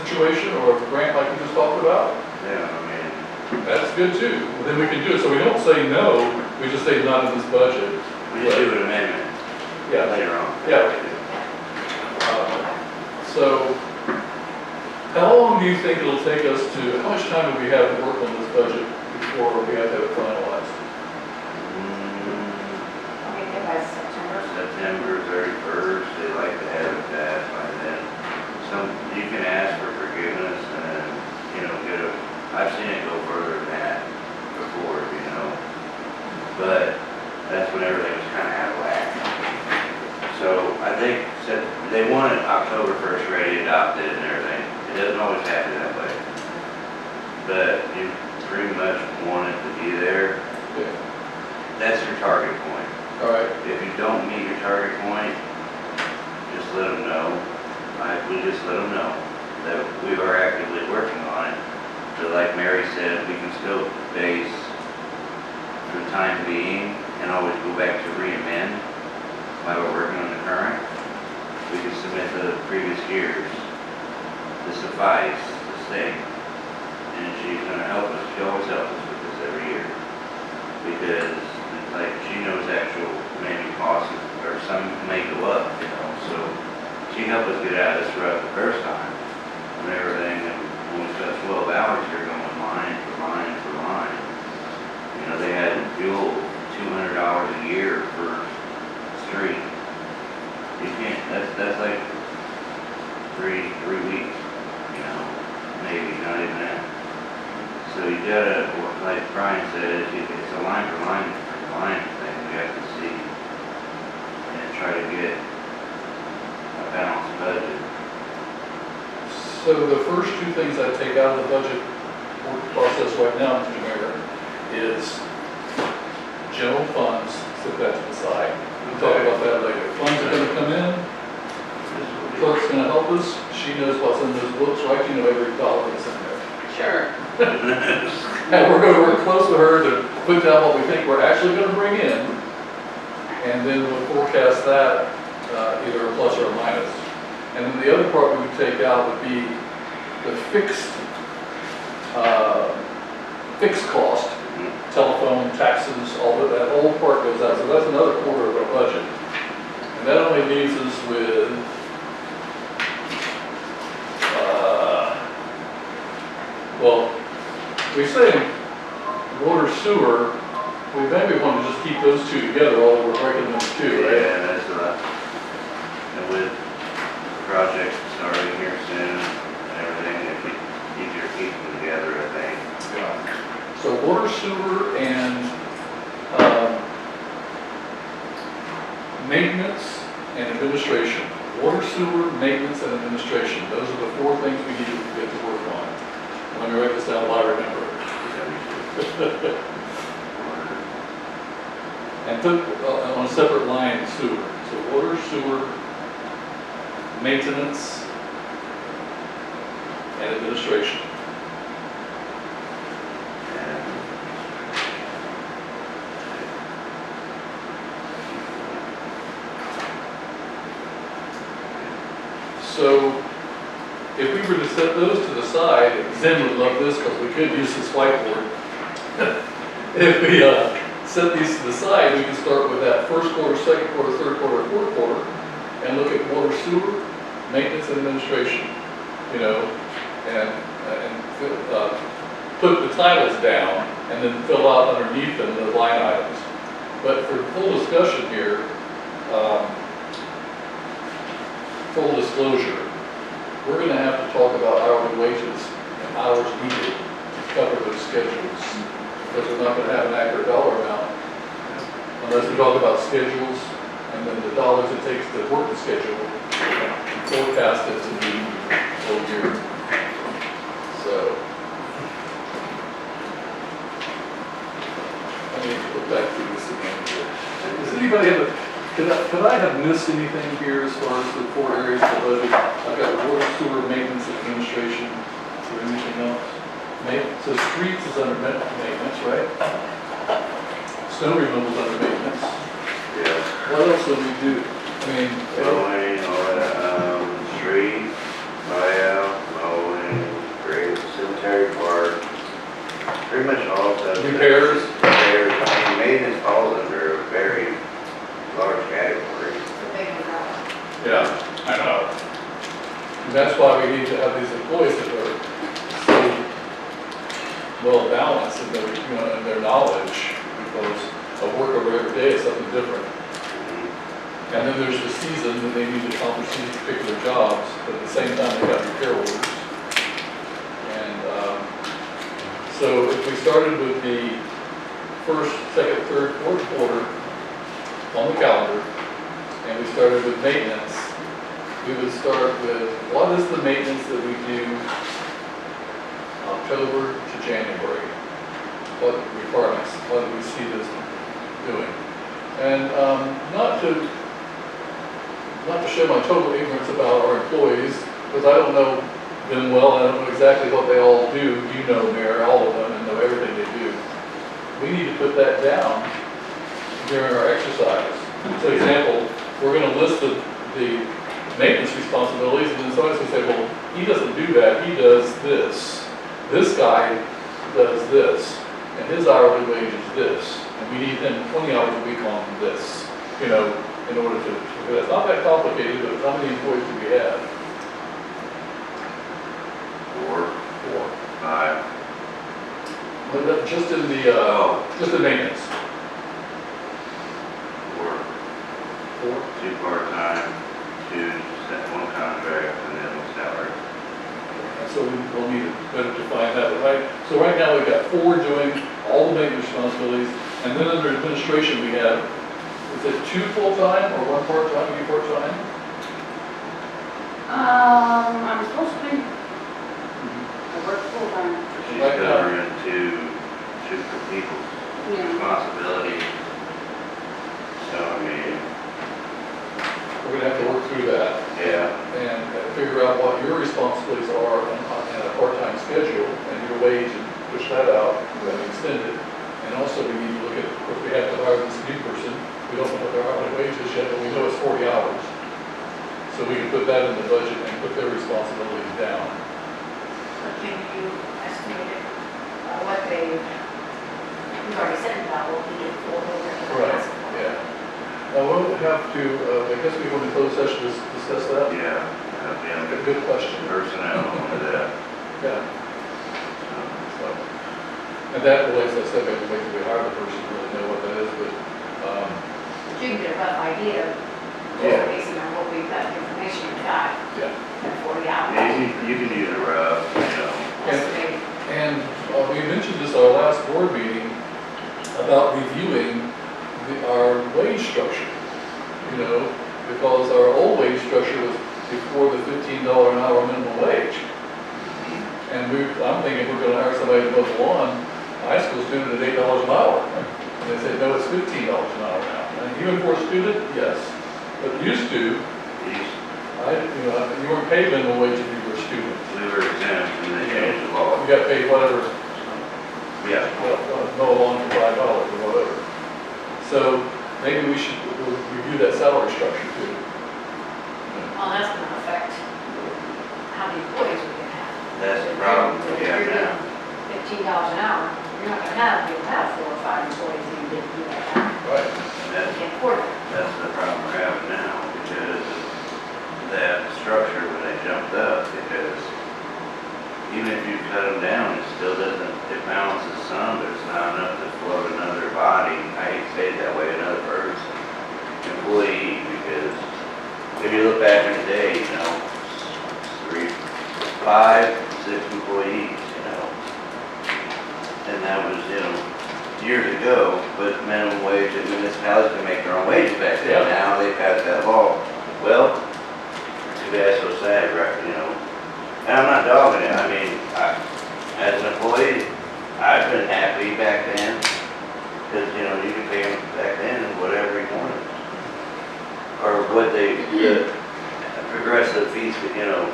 situation or a grant like we just talked about, Yeah, I mean, that's good too. Then we can do it. So we don't say no, we just say not in this budget. we just do an amendment Yeah. later on. Yeah. So how long do you think it'll take us to, how much time do we have to work on this budget before we have to have it finalized? I think by September. September 31st, they like to have it passed by then. You can ask for forgiveness and, you know, I've seen it go further than that before, you know. But that's when everything was kind of out of whack. So I think they want it October 1st ready, adopted and everything. It doesn't always happen that way. But you pretty much want it to be there. Okay. That's your target point. All right. If you don't meet your target point, just let them know. We just let them know that we are actively working on it. So like Mary said, we can still base for the time being and always go back to re-amend while we're working on the current. We can submit the previous years to suffice the state. And she's going to help us. She always helps us with this every year. Because like she knows actual maybe costs or some may go up, you know, so she helped us get out of this rut the first time and everything, and when we spent 12 hours here going line for line for line. You know, they had fuel $200 a year per street. You can't, that's like three weeks, you know, maybe, not even that. So you gotta, like Brian said, it's a line for line thing we have to see and try to get a balanced budget. So the first 2 things I take out of the budget work process right now, Mr. Mayor, is general funds, set that to the side. We'll talk about that later. Funds are gonna come in, clerk's gonna help us, she knows what's in those books, right? You know every dollar that's in there. Sure. And we're gonna work close with her to put down what we think we're actually gonna bring in, and then we'll forecast that, either a plus or a minus. And then the other part we would take out would be the fixed cost, telephone, taxes, all of that whole part goes out, so that's another quarter of our budget. And that only leaves us with, well, we say water sewer, we maybe want to just keep those two together, although we're breaking them into two, right? Yeah, that's what and with the project starting here soon and everything, if you easier to keep them together, I think. Yeah. So water, sewer, and maintenance and administration. Water, sewer, maintenance, and administration. Those are the four things we need to get to work on. Let me write this down while I remember it. And put on a separate line sewer. So water, sewer, maintenance, and administration. So if we were to set those to the side, and Zen would love this because we could use this whiteboard. If we set these to the side, we can start with that first quarter, second quarter, third quarter, fourth quarter, and look at water, sewer, maintenance, and administration, you know, and put the titles down and then fill out underneath them the line items. But for full discussion here, full disclosure, we're going to have to talk about hourly wages and hours needed to cover those schedules, because we're not going to have an accurate dollar amount unless we talk about schedules and then the dollars it takes to work the schedule and forecast it to the whole year. So let me go back to this again here. Does anybody have could I have missed anything here as far as the four areas of the budget? I've got water, sewer, maintenance, and administration. Is there anything else? So streets is under maintenance, right? Snow removal is under maintenance. Yeah. What else do we do? I mean, Mowing, all that, street, buyout, mowing, great cemetery park, pretty much all stuff. repairs. Repairs, I mean, maintenance falls under a very large category. Yeah, I know. And that's why we need to have these employees that are so well balanced in their, you know, in their knowledge, because a work over every day is something different. And then there's the season that they need to accomplish these particular jobs, but at the same time they got repair orders. And so if we started with the first, second, third, fourth quarter on the calendar, and we started with maintenance, we would start with what is the maintenance that we do October to January? What requirements, what do we see this doing? And not to show my total ignorance about our employees, because I don't know them well, I don't know exactly what they all do. You know, Mayor, all of them, and know everything they do. We need to put that down during our exercise. So example, we're going to list the maintenance responsibilities, and then somebody's going to say, well, he doesn't do that, he does this. This guy does this, and his hourly wage is this, and we need him 20 hours a week on this, you know, in order to, it's not that complicated, but how many employees do we have? 4, 5. Well, just in the, just the maintenance. 4, 2 part-time, 2 one contract, and then one salary. And so we'll need to better define that, but so right now we've got 4 doing all the maintenance responsibilities, and then under administration we have, is it 2 full-time or 1 part-time, you part-time? I'm supposed to be, I work full time. She's Right now. covering 2 two people's Yeah. responsibilities. So, I mean, We're gonna have to work through that yeah, and figure out what your responsibilities are in a part-time schedule and your wage and push that out and extend it. And also we need to look at, if we have to hire this new person, we don't know what their hourly wage is yet, but we know it's 40 hours. So we can put that in the budget and put their responsibilities down. So can you estimate what you've already said about what we did for over Right, yeah. Now, we'll have to, I guess we want to close session to discuss that? yeah, A good question. personnel with that. Yeah. So, and that relates, I said, maybe wait till we hire the person, to really know what that is, but, But you can get a rough idea, Yeah. based on what we've got, the information we've got, yeah. at 40 hours. Yeah, you can use a rough, you know. Estimated. And we mentioned this at our last board meeting about reviewing our wage structure, you know, because our old wage structure was before the $15 an hour minimum wage. And I'm thinking we're gonna hire somebody to mow the lawn, a high school student at $8 an hour. And they said, no, it's $15 an hour now. And even for a student, yes. But used to, you weren't paid minimum wage if you were a student. We were exempt and they changed the law. You got paid whatever, Yeah. mow a lawn for $5 or whatever. So maybe we should review that salary structure too. Well, that's gonna affect how many employees we can have. That's the problem we have If you're now. doing $15 an hour, you're not you'll have 4 or 5 employees if you didn't do that. Right. And You that's, can't afford it. that's the problem we're having now because of that structure when they jumped up, because even if you cut them down, it still doesn't, it balances some, but it's not enough to float another body. I hate to say it that way, another person, employee, because if you look back in the day, you know, 3, 5, 6 employees, you know. And that was, you know, years ago, but minimum wage, and municipalities can make their own wages back then. Yeah. Now they passed that law. Well, too bad, so sad, right, you know. And I'm not dogging it, I mean, as an employee, I've been happy back then, because, you know, you could pay them back then whatever you wanted. Or what the progressive fees, you know,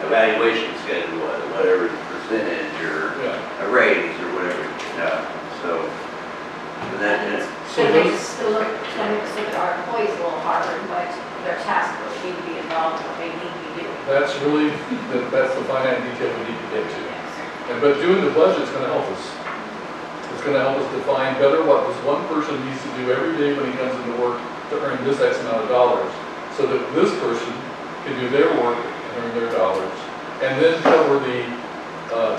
evaluation schedule was, whatever percentage, or Yeah. a raise, or whatever, so, but that, So It makes those- us still look, it makes us look at our employees a little harder, but their tasks need to be involved in what they need to be doing. That's really, that's the finite detail we need to get to. Yes. But doing the budget's gonna help us. It's gonna help us define better what this one person needs to do every day when he comes into work to earn this X amount of dollars, so that this person can do their work and earn their dollars, and then cover the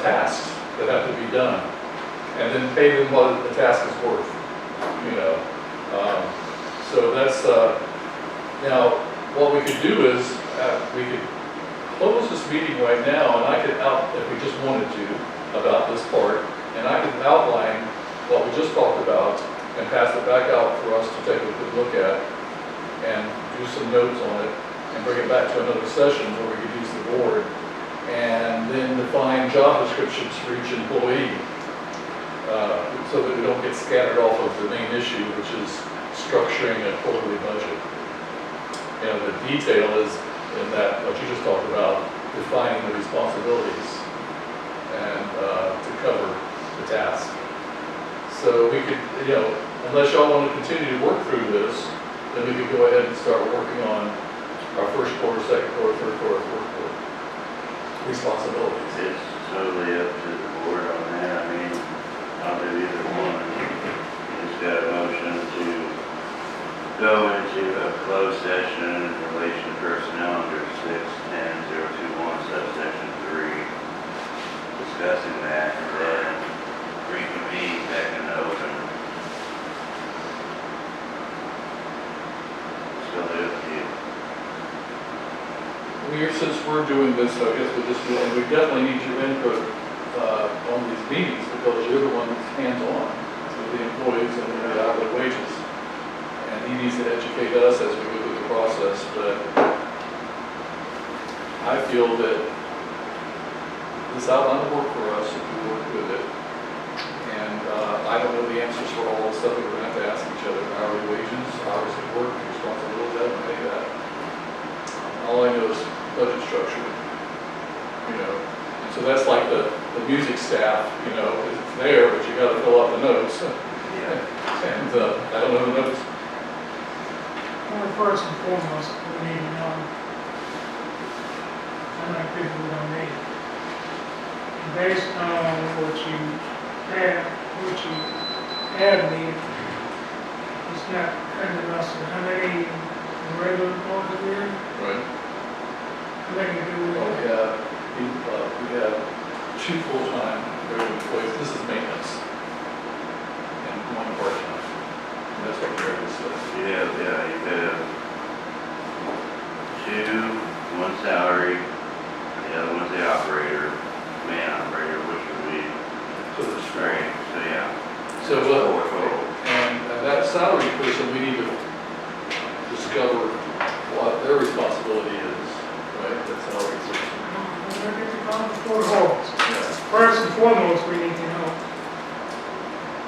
tasks that have to be done, and then pay them what the task is worth, you know. So that's, now, what we could do is, we could close this meeting right now, and I could if we just wanted to, about this part, and I could outline what we just talked about and pass it back out for us to take a good look at and do some notes on it and bring it back to another session where we could use the board and then define job descriptions for each employee so that we don't get scattered off of the main issue, which is structuring a quarterly budget. You know, the detail is in that, what you just talked about, defining the responsibilities and to cover the task. So we could, you know, unless y'all want to continue to work through this, then we could go ahead and start working on our first quarter, second quarter, third quarter, fourth quarter responsibilities. it's totally up to the board on that. I mean, I'll do either one. It's got a motion to go into a closed session in relation to personnel under 610-021 subsection 3, discussing that, and then reconvene back in the open. So up to you. Since we're doing this, I guess we'll just do, and we definitely need your input on these meetings because you're the one that's hands-on with the employees and their hourly wages. And he needs to educate us as we go through the process, but I feel that this outline will work for us if we work with it. And I don't know the answers for all the stuff that we're gonna have to ask each other, hourly wages, hours of work, responsibilities, I don't know any of that. All I know is budget structure, you know. And so that's like the music staff, you know, it's there, but you gotta fill out the notes. Yeah. And I don't know the notes. Well, first and foremost, we need to know how many people we're gonna need. Based on what you have needed, it's not cutting us to how many regular employees we have. Right. How many do we Well, have? we have 2 full-time regular employees, this is maintenance, and 1 part-time. That's what Gary said. Yeah, you have 2, 1 salary, the other one's the operator, man operator, which would be So the great, so yeah. So Four what, total. and that salary person, we need to discover what their responsibility is, right? That salary person. We're gonna get the call before the horse. Yeah. First and foremost, we need to know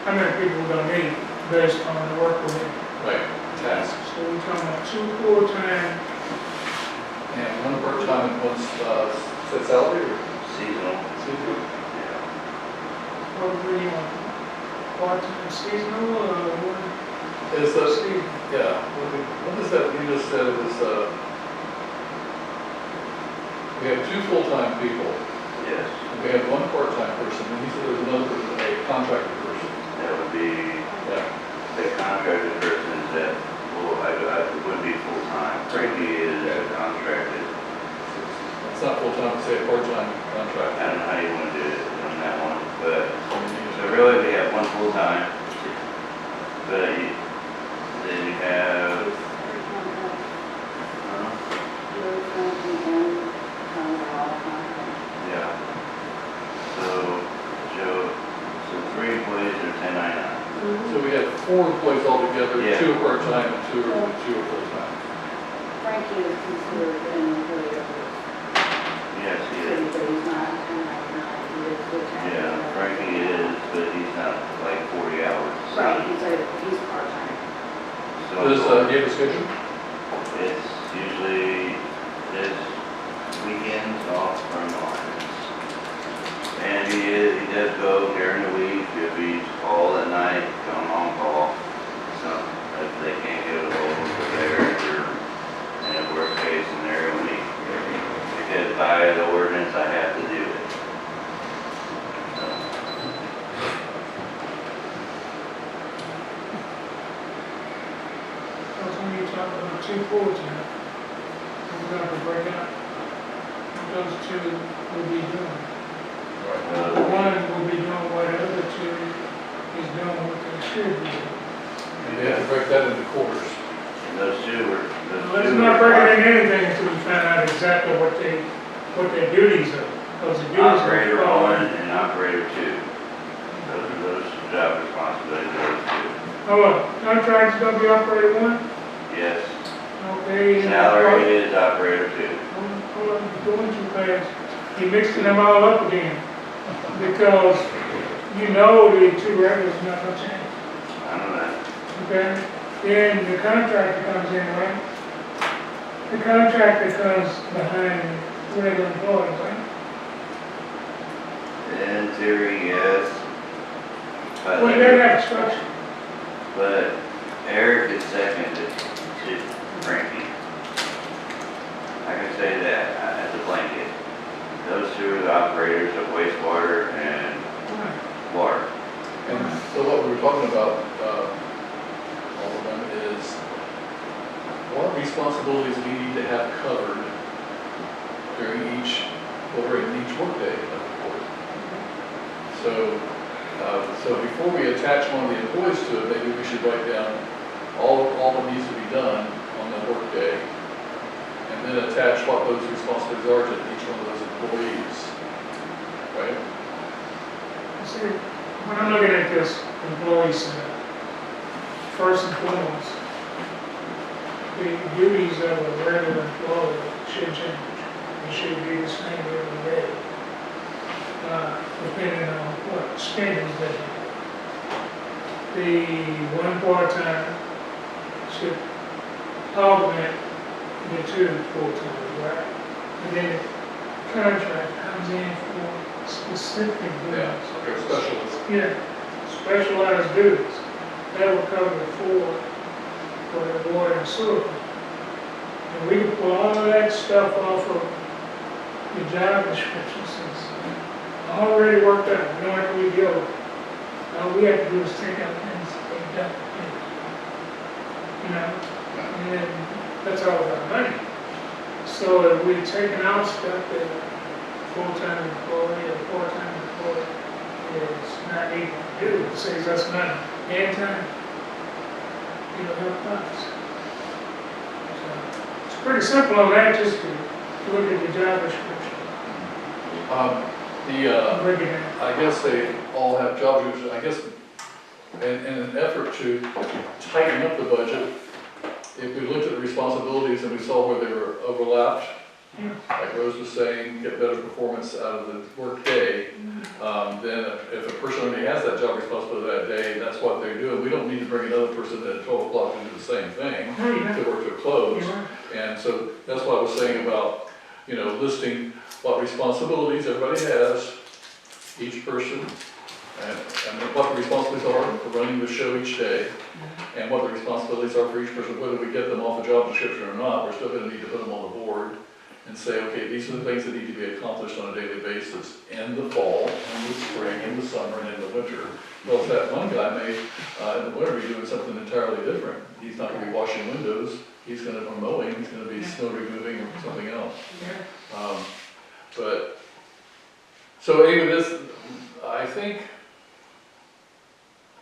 how many people we're gonna need based on the work we're doing. Right, tasks. So we're talking about 2 full-time, And 1 part-time and 1, set salary or Seasonal, seasonal? yeah. what do we want? Part-time seasonal, what? Is that, Seasonal. yeah, what is that, you just said it was, we have 2 full-time people, Yes, and we have 1 part-time person, and he said there was another, a contracted person. that would be, Yeah. the contracted person is that, well, I wouldn't be full-time. Frankie is contracted. It's not full-time, say a part-time I contract. don't know how you want to do it on that one, but, so really we have 1 full-time, but then you have, yeah. So, Joe, so 3 employees are 1099. So we have 4 employees altogether, Yeah. 2 are part-time and 2 are full-time. Frankie is considered an employee of the Yes, he city, is. but he's not 1099, he is full-time. Yeah, Frankie is, but he's not like 40 hours. Right, he's part-time. So Does, do you have a schedule? it's usually this weekends off from lines. And he does go during the week, if he's called at night, come on call. So if they can't get a hold of him there, and if worst case scenario, because by the ordinance, I have to do it. So, Because when you talk about 2 full-time, we're gonna break out what those 2 will be doing. One will be doing what the other 2 is doing what they should be doing. And you have to break that into quarters. and those two are. Let's not break it in anything until we find out exactly what their duties are. Because the duties are. Operator 1 and operator 2. Those job responsibilities, those 2. Oh, what, contract's gonna be operator 1? Yes. Okay. and- Salary is operator 2. Hold on, you're going too fast. You're mixing them all up again. Because you know the 2 regulars are not gonna change, I know that. okay? Then the contractor comes in, right? The contractor comes behind the regular employees, right? In theory, yes. But, Well, they have a structure. but Eric is second to Frankie. I can say that as a blanket. Those 2 are the operators of wastewater and water. And so what we were talking about, Alderman, is what responsibilities we need to have covered during each workday of the board. So before we attach one of the employees to it, maybe we should write down all that needs to be done on that workday, and then attach what those responsibilities are to each one of those employees, right? See, when I'm looking at this employee center, first and foremost, the duties of a regular employee should change. It should be the same every day, depending on what schedules they have. the one part-time should augment the two full-time, right? And then the contract comes in for specific Yeah, duties. okay, specialists. Yeah, specialized duties. That will cover the four for the water and sewer. And we can pull all of that stuff off of the job descriptions. It's already worked out, we don't have to redo it. All we have to do is take out things they've done. You know, and that's all about money. So if we're taking out stuff that a full-time employee or part-time employee is not able to do, it saves us money and time. It'll help us. So, it's pretty simple on that, just to look at the job description, break it down. I guess they all have job descriptions, I guess, in an effort to tighten up the budget, if we looked at the responsibilities and we saw where they were overlapped, like Rose was saying, get better performance out of the work day, then if a person already has that job responsibility that day, that's what they're doing. We don't need to bring another person in at 12 o'clock to do the same thing, to work to a close. And so that's what I was saying about, you know, listing what responsibilities everybody has, each person, and what the responsibilities are for running the show each day, and what the responsibilities are for each person, whether we get them off the job description or not, we're still gonna need to put them on the board and say, okay, these are the things that need to be accomplished on a daily basis in the fall, in the spring, in the summer, and in the winter. Well, that one guy may, in the winter, be doing something entirely different. He's not gonna be washing windows, he's gonna be mowing, he's gonna be snow removing or something else. But, so anyway, this, I think,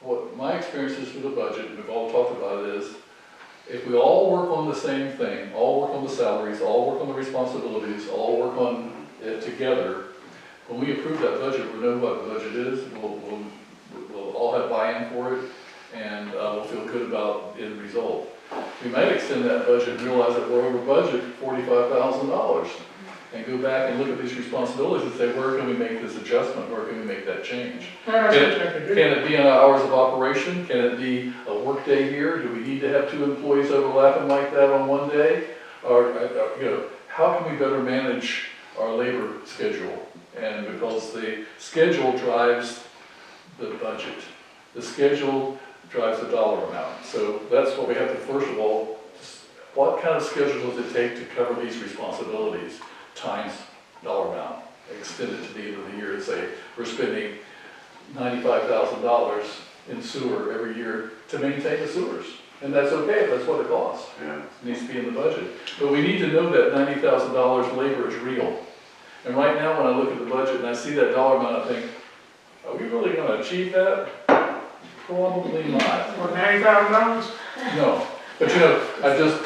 what my experience is with the budget, and we've all talked about it, is if we all work on the same thing, all work on the salaries, all work on the responsibilities, all work on it together, when we approve that budget, we know what the budget is, we'll all have buy-in for it, and we'll feel good about the end result. We might extend that budget and realize that we're over budget $45,000, and go back and look at these responsibilities and say, where can we make this adjustment, where can we make that change? Can it be in our hours of operation? Can it be a work day here? Do we need to have two employees overlapping like that on one day? Or, you know, how can we better manage our labor schedule? And because the schedule drives the budget. The schedule drives the dollar amount. So that's what we have to, first of all, what kind of schedule does it take to cover these responsibilities times dollar amount? Extend it to the end of the year and say, we're spending $95,000 in sewer every year to maintain the sewers. And that's okay, if that's what it costs. Yeah. It needs to be in the budget. But we need to know that $90,000 labor is real. And right now, when I look at the budget and I see that dollar amount, I think, are we really gonna achieve that? Probably not. For $90,000? No, but you know, I just,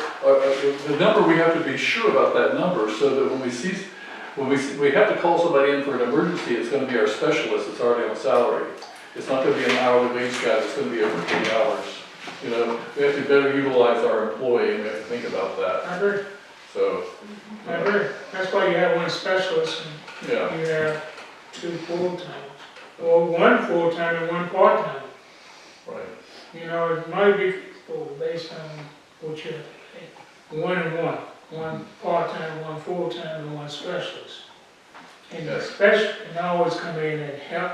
the number, we have to be sure about that number, so that when we have to call somebody in for an emergency, it's gonna be our specialist that's already on salary. It's not gonna be an hourly wage guy, it's gonna be over 8 hours. You know, we have to better utilize our employee, and we have to think about that, I agree, so. I agree. That's why you have one specialist and Yeah, you have two full-timers, or one full-time and one part-time. right, You know, it might be based on what you're, one and one part-time, one full-time, and one specialist. And the Yes. specialist can always come in and help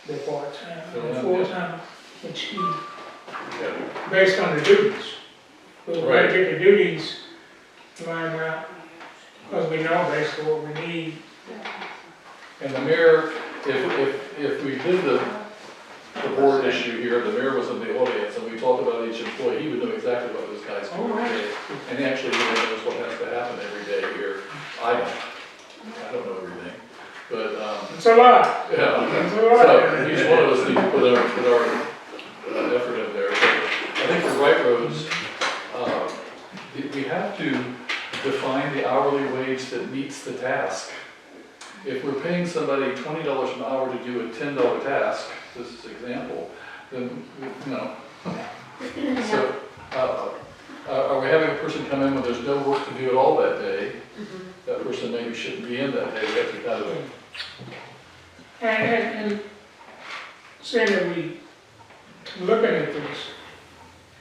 the part-time and the full-time achieve, yeah, based on the duties. But we Right. gotta get the duties lined out, because we know basically what we need. and the mayor, if we did the board issue here, the mayor was in the audience, and we talked about each employee, he would know exactly what those guys do every day. And he actually really knows what has to happen every day here. I don't know everything, but, It's a lot, yeah. it's a lot. So each one of us needs to put our effort in there. So I think for Right Roads, we have to define the hourly wage that meets the task. If we're paying somebody $20 an hour to do a $10 task, this is an example, then, you know. So, are we having a person come in when there's no work to do at all that day? That person maybe shouldn't be in that day, we have to kind of, And say that we looking at this,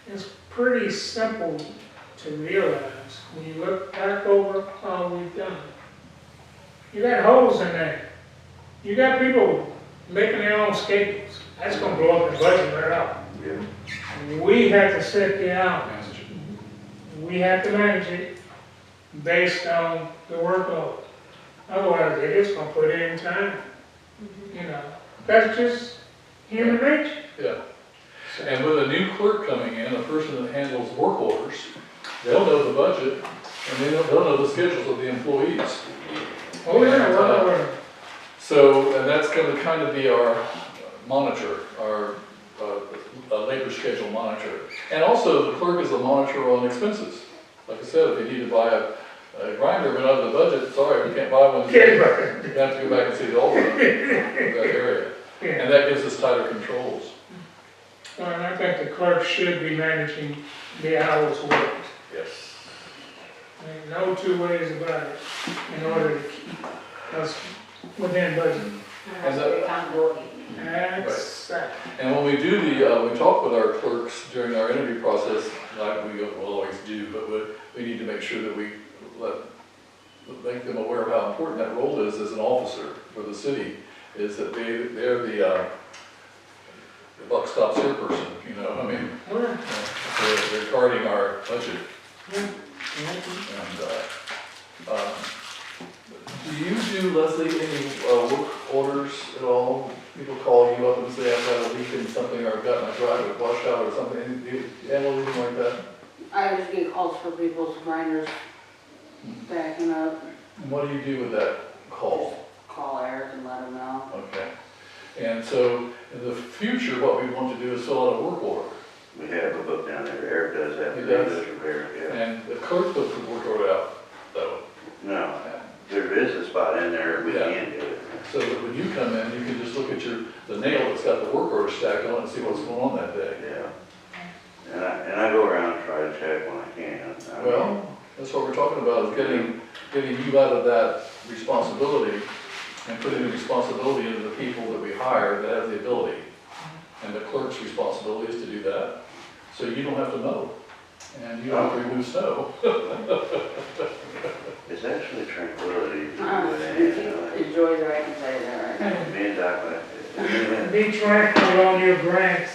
it's pretty simple to realize when you look back over all we've done. You got holes in there. You got people making their own schedules. That's gonna blow up the budget right out. Yeah. We have to set the hours. We have to manage it based on the workload. Otherwise, they're just gonna put in time. You know, that's just human nature. Yeah. And with a new clerk coming in, a person that handles work orders, they'll know the budget and they'll know the schedules of the employees. Oh, yeah, And, well, So, and that's going to kind of be our monitor, our labor schedule monitor. And also, the clerk is a monitor on expenses. Like I said, if you need to buy a grinder but out of the budget, sorry, we can't buy one. Yeah, You right. have to go back and see the Aldermen of that area. Yeah. And that gives us tighter controls. Well, and I think the clerk should be managing the hours worked. Yes. There's no two ways about it in order to keep us within budget. And that's the accountability. Exactly. And when we do we talk with our clerks during our interview process, like we will always do, but we need to make sure that we make them aware of how important that role is as an officer for the city, is that they're the buck stops here person, you know, I mean, All right. they're guarding our budget. Yeah. And, do you do, Leslie, any work orders at all? People call you up and say, I've got a leak in something, or I've got my driveway washed out or something, do you handle anything like that? I just get calls for people's grinders backing up, And what do you do with that call? call Eric and let him know. Okay. And so, in the future, what we want to do is fill out a work order. We have a book down there, Eric does that. He does? Those repair, yeah. And the clerk puts the work order out, though. No, there is a spot in there, we Yeah. can do it. So that when you come in, you can just look at the nail that's got the work order stacked on it and see what's going on that day. Yeah. And I go around and try to check when I can. I mean, Well, that's what we're talking about, is getting you out of that responsibility and putting the responsibility into the people that we hire that have the ability. And the clerk's responsibility is to do that, so you don't have to mow, and you don't have to remove snow. It's actually tranquility. to do it, you know. Enjoy that, I can say that, right? Me and Doc like that. Be tranquil on your grants.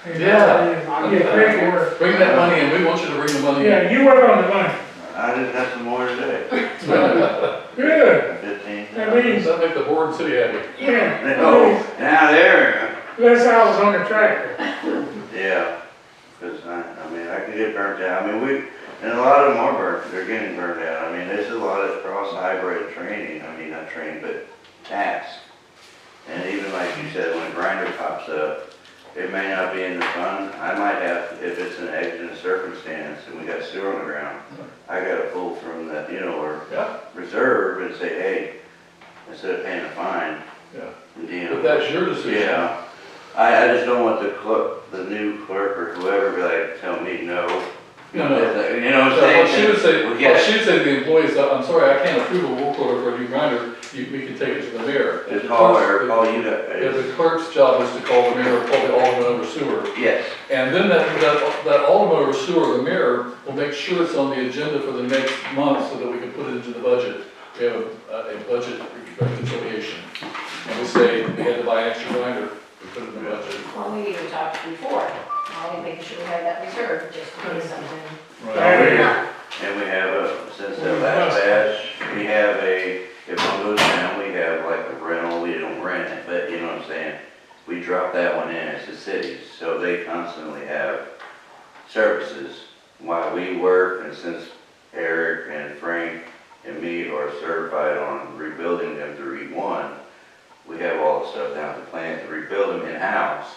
And Yeah. your paperwork. Bring that money in, we want you to bring the money in. Yeah, you work on the money. I just got some more today. Good. 15. That means, Does that make the board and city happy? yeah, Oh, now there. less hours on the tractor. Yeah, because I mean, I can get burnt out. I mean, and a lot of them are burnt, they're getting burnt out. I mean, there's a lot of cross-hybrid training, I mean, not training, but tasks. And even like you said, when a grinder pops up, it may not be in the fund. I might have, if it's an exigent circumstance and we got sewer on the ground, I gotta pull from the, or Yeah, reserve and say, hey, instead of paying a fine, yeah. But that's your decision. Yeah. I just don't want the new clerk or whoever be like, tell me no. No, no. You know what I'm So saying? what she would say, We get what she would say to the employees, I'm sorry, I can't approve a work order for a new grinder, we can take it to the mayor. Just call her, call you Yeah, guys. the clerk's job is to call the mayor, call the alderman over sewer. Yes, And then that alderman over sewer, the mayor, will make sure it's on the agenda for the next month so that we can put it into the budget. We have a budget reconciliation. And we say, we had to buy an extra grinder, we put it in the budget. Well, we even talked before, I'll making sure we have that reserved, just in case something. and we have since the last batch, we have if one goes down, we have like a rental, we don't rent it, but you know what I'm saying? We drop that one in as a city, so they constantly have services while we work, and since Eric and Frank and me are certified on rebuilding them through E1, we have all the stuff down at the plant to rebuild them in-house,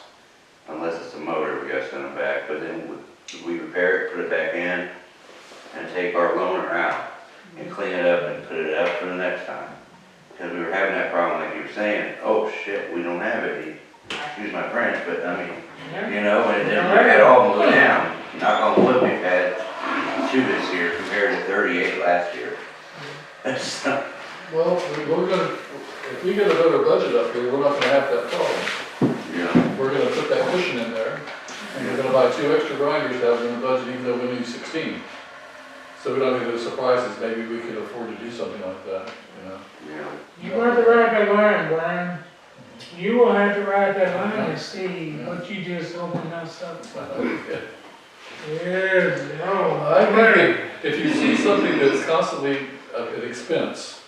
unless it's a motor, we gotta send them back, but then we repair it, put it back in, and take our loaner out, and clean it up and put it up for the next time. Because we were having that problem like you were saying, oh shit, we don't have it, excuse my French, but I mean, and then we had all of them go down. Knock on wood, we've had 2 this year compared to 38 last year. Well, we're gonna, if we get a better budget up here, we're not gonna have that problem. Yeah. We're gonna put that cushion in there, And we're gonna buy 2 extra grinders to have in the budget, even though we need 16. So we don't have any surprises, maybe we can afford to do something like that, you know? Yeah. You have to write that line, Brian. You will have to write that line and see what you just opened us up. Yes, oh, I think if you see something that's constantly an expense,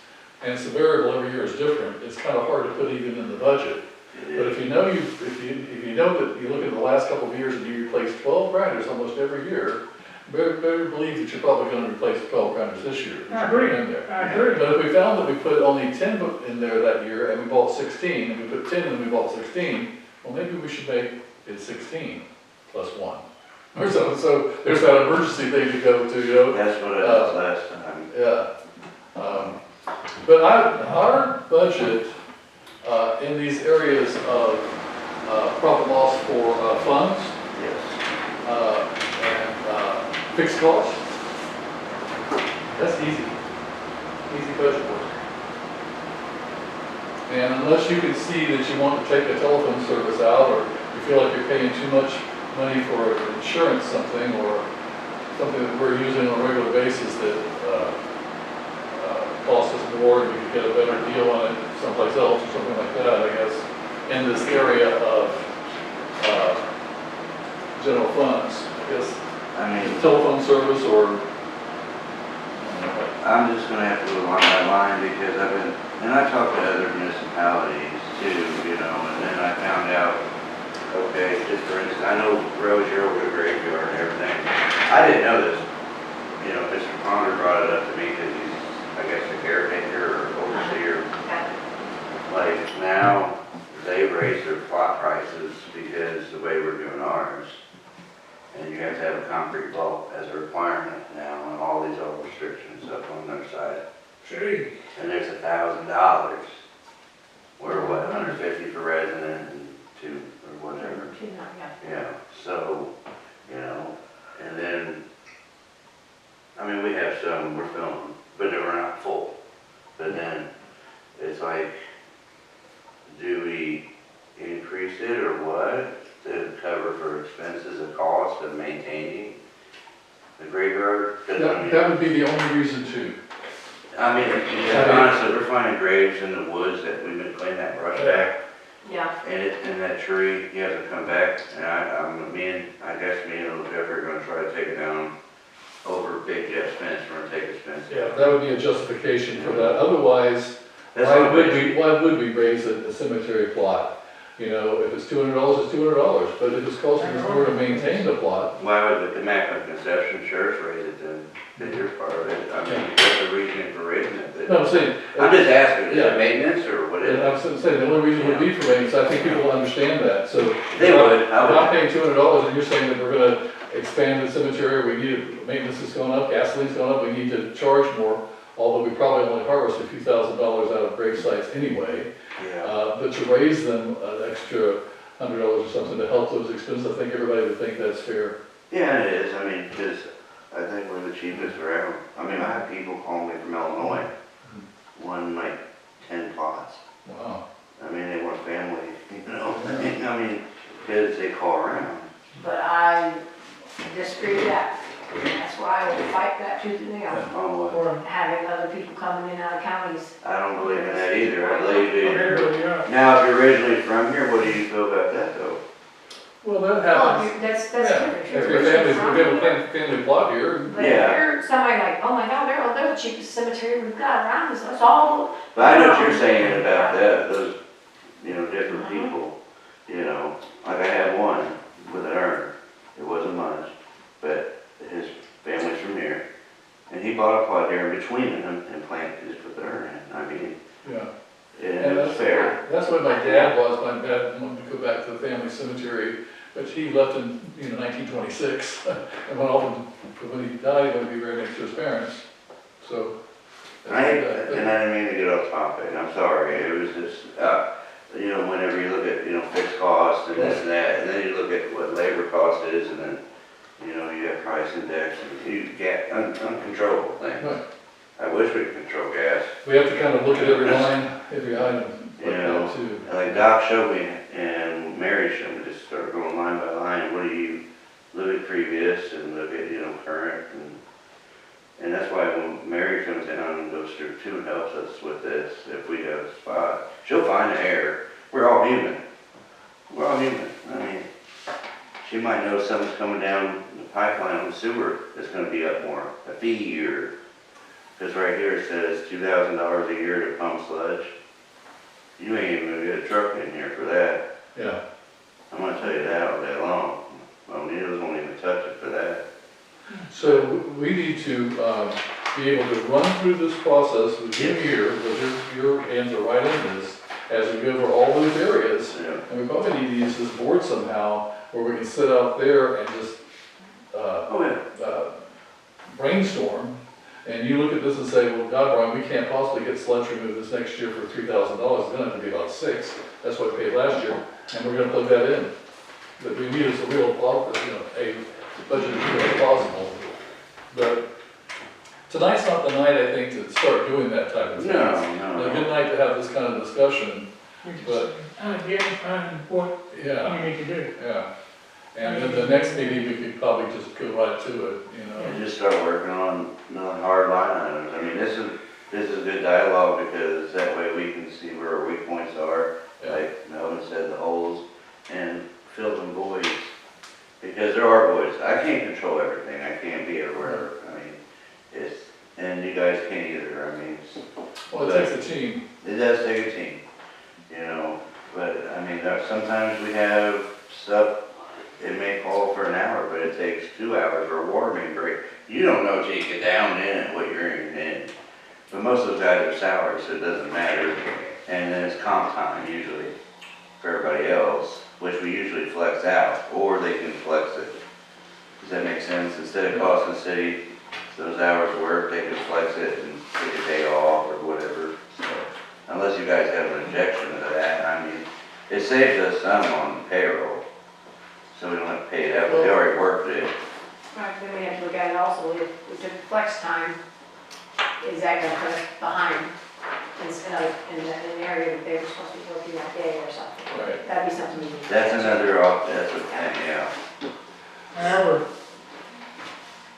and it's a variable every year is different, it's kind of hard to put even in the budget. But if you know if you know that you look at the last couple of years and you replace 12 grinders almost every year, better believe that you're probably gonna replace 12 grinders this year. I agree. In there. I agree. But if we found that we put only 10 in there that year, and we bought 16, and we put 10 and we bought 16, well, maybe we should make it 16 plus 1. Or so there's that emergency thing to go to, you know? That's what I was last time. Yeah. But our budget in these areas of profit loss for funds Yes. and fixed costs, that's easy budget work. And unless you can see that you want to take a telephone service out, or you feel like you're paying too much money for insurance something, or something that we're using on a regular basis that costs us more, and we could get a better deal on it someplace else, or something like that, I guess, in this area of general funds, I guess, I mean, telephone service or, I'm just gonna have to go line by line because and I talked to other municipalities too, you know, and then I found out, okay, just for instance, I know Rose, you're over the graveyard and everything. I didn't know this, you know, Mr. Ponder brought it up to me because he's, I guess, a caretaker or overseer. Like now, they raised their plot prices because the way we're doing ours. And you have to have a concrete vault as a requirement now on all these old restrictions up on their side. gee, And there's $1,000. We're what, 150 for resident and 2 or whatever. Yeah, so, you know, and then, I mean, we have some, we're filming, but we're not full. But then, it's like, do we increase it or what? To cover for expenses and cost of maintaining the graveyard? 'Cause I mean, that would be the only reason to. I mean, honestly, we're finding graves in the woods that we've been cleaning that brush back. Yeah. And that tree, he hasn't come back, and I guess me and little Jeff are gonna try to take it down over Big Jeff's fence, we're gonna take his fence Yeah, down. that would be a justification for that. Otherwise, That's why not would we raise a cemetery plot? You know, if it's $200, it's $200, but if it's costing us more to maintain the plot, Why would the Immaculate Conception Church raise it then you're part of it? I mean, what's the reasoning for raising it? no, I'm saying. I'm just asking, is Yeah. it maintenance or what is And it? I'm saying, the only reason would be for maintenance, I think people will understand that, so. They would, If I I'm would. paying $200 and you're saying that we're gonna expand the cemetery, we need, maintenance is going up, gasoline's going up, we need to charge more, although we probably only harvest a few $1,000s out of grave sites anyway. Yeah. But to raise them an extra $100 or something to help those expenses, I think everybody would think that's fair. Yeah, it is, I mean, because I think we're the cheapest around. I mean, I have people calling me from Illinois, wanting like 10 plots. Wow. I mean, they want family, you know, I mean, kids, they call around. But I disagree with that. And that's why I will fight that tooth and nail. or, Having other people coming in out of counties. I don't believe in that either, I believe in. apparently, yeah. Now, if you're originally from here, what do you feel about that though? Well, that Well, happens. that's Yeah. different. If your family's, if you have a family plot here, But if Yeah. you're somebody like, oh my God, they're the cheapest cemetery we've got around us, that's all. But I know what you're saying about that, those, you know, different Uh-huh. people, you know, like I had one with an urn, it wasn't much, but his family's from here, and he bought a plot there in between them and planted, just put the urn in, I mean, yeah. and it was fair. That's what my dad was. My dad wanted to go back to the family cemetery, but he left in, 1926, and went off, and when he died, he wanted to be buried next to his parents, so. And I didn't mean to get off topic, I'm sorry, it was just, you know, whenever you look at, you know, fixed costs and this and that, and then you look at what labor cost is, and then, you know, you have price index, and you get uncontrollable things. Right. I wish we could control gas. We have to kind of look at every line, every item, You like know, that too. and like Doc showed me, and Mary showed me, just start going line by line, what do you previous and look at, current and that's why when Mary comes down and goes through too and helps us with this, if we have a spot, she'll find an error. We're all human. We're all human. I mean, she might know something's coming down the pipeline on the sewer that's gonna be up more, a fee or, because right here it says $2,000 a year to pump sludge. You ain't even gonna get a truck in here for that. Yeah. I'm gonna tell you that all day long. O'Neill's won't even touch it for that. So we need to be able to run through this process with you here, because your hands are right in this, as we go over all those areas. Yeah. And we probably need to use this board somehow, where we can sit out there and just brainstorm. And you look at this and say, well, God, Brian, we can't possibly get sludge removed this next year for $3,000. It's gonna have to be about $6,000. That's what we paid last year, and we're gonna plug that in. But we need is a real, a budget as real as possible. But tonight's not the night, I think, to start doing that type of thing. No. It's a good night to have this kind of discussion, but, Identifying what yeah, you need to do. yeah. And then the next meeting, we could probably just go right to it, And just start working on hard line items. I mean, this is good dialogue because that way we can see where our weak points are, Yeah. like Melvin said, the holes, and fill some voids. Because there are voids. I can't control everything. I can't be everywhere. I mean, and you guys can't either. I mean, Well, it takes a team. it does take a team, but I mean, sometimes we have stuff, it may call for an hour, but it takes 2 hours for a water main break. You don't know till you get down in it, what you're in. But most of those guys are salary, so it doesn't matter. And then it's comp time usually for everybody else, which we usually flex out, or they can flex it. Does that make sense? Instead of costing the city those hours of work, they can flex it and take a day off or whatever. So, unless you guys have an objection to that, I mean, it saves us some on payroll. So we don't have to pay it out, but they already worked it. Right, then we have to look at it also, if we took flex time, is that gonna put us behind instead of in an area that they were supposed to be working that day or something? Right. That'd be something we need to. That's another, that's a thing, yeah. However,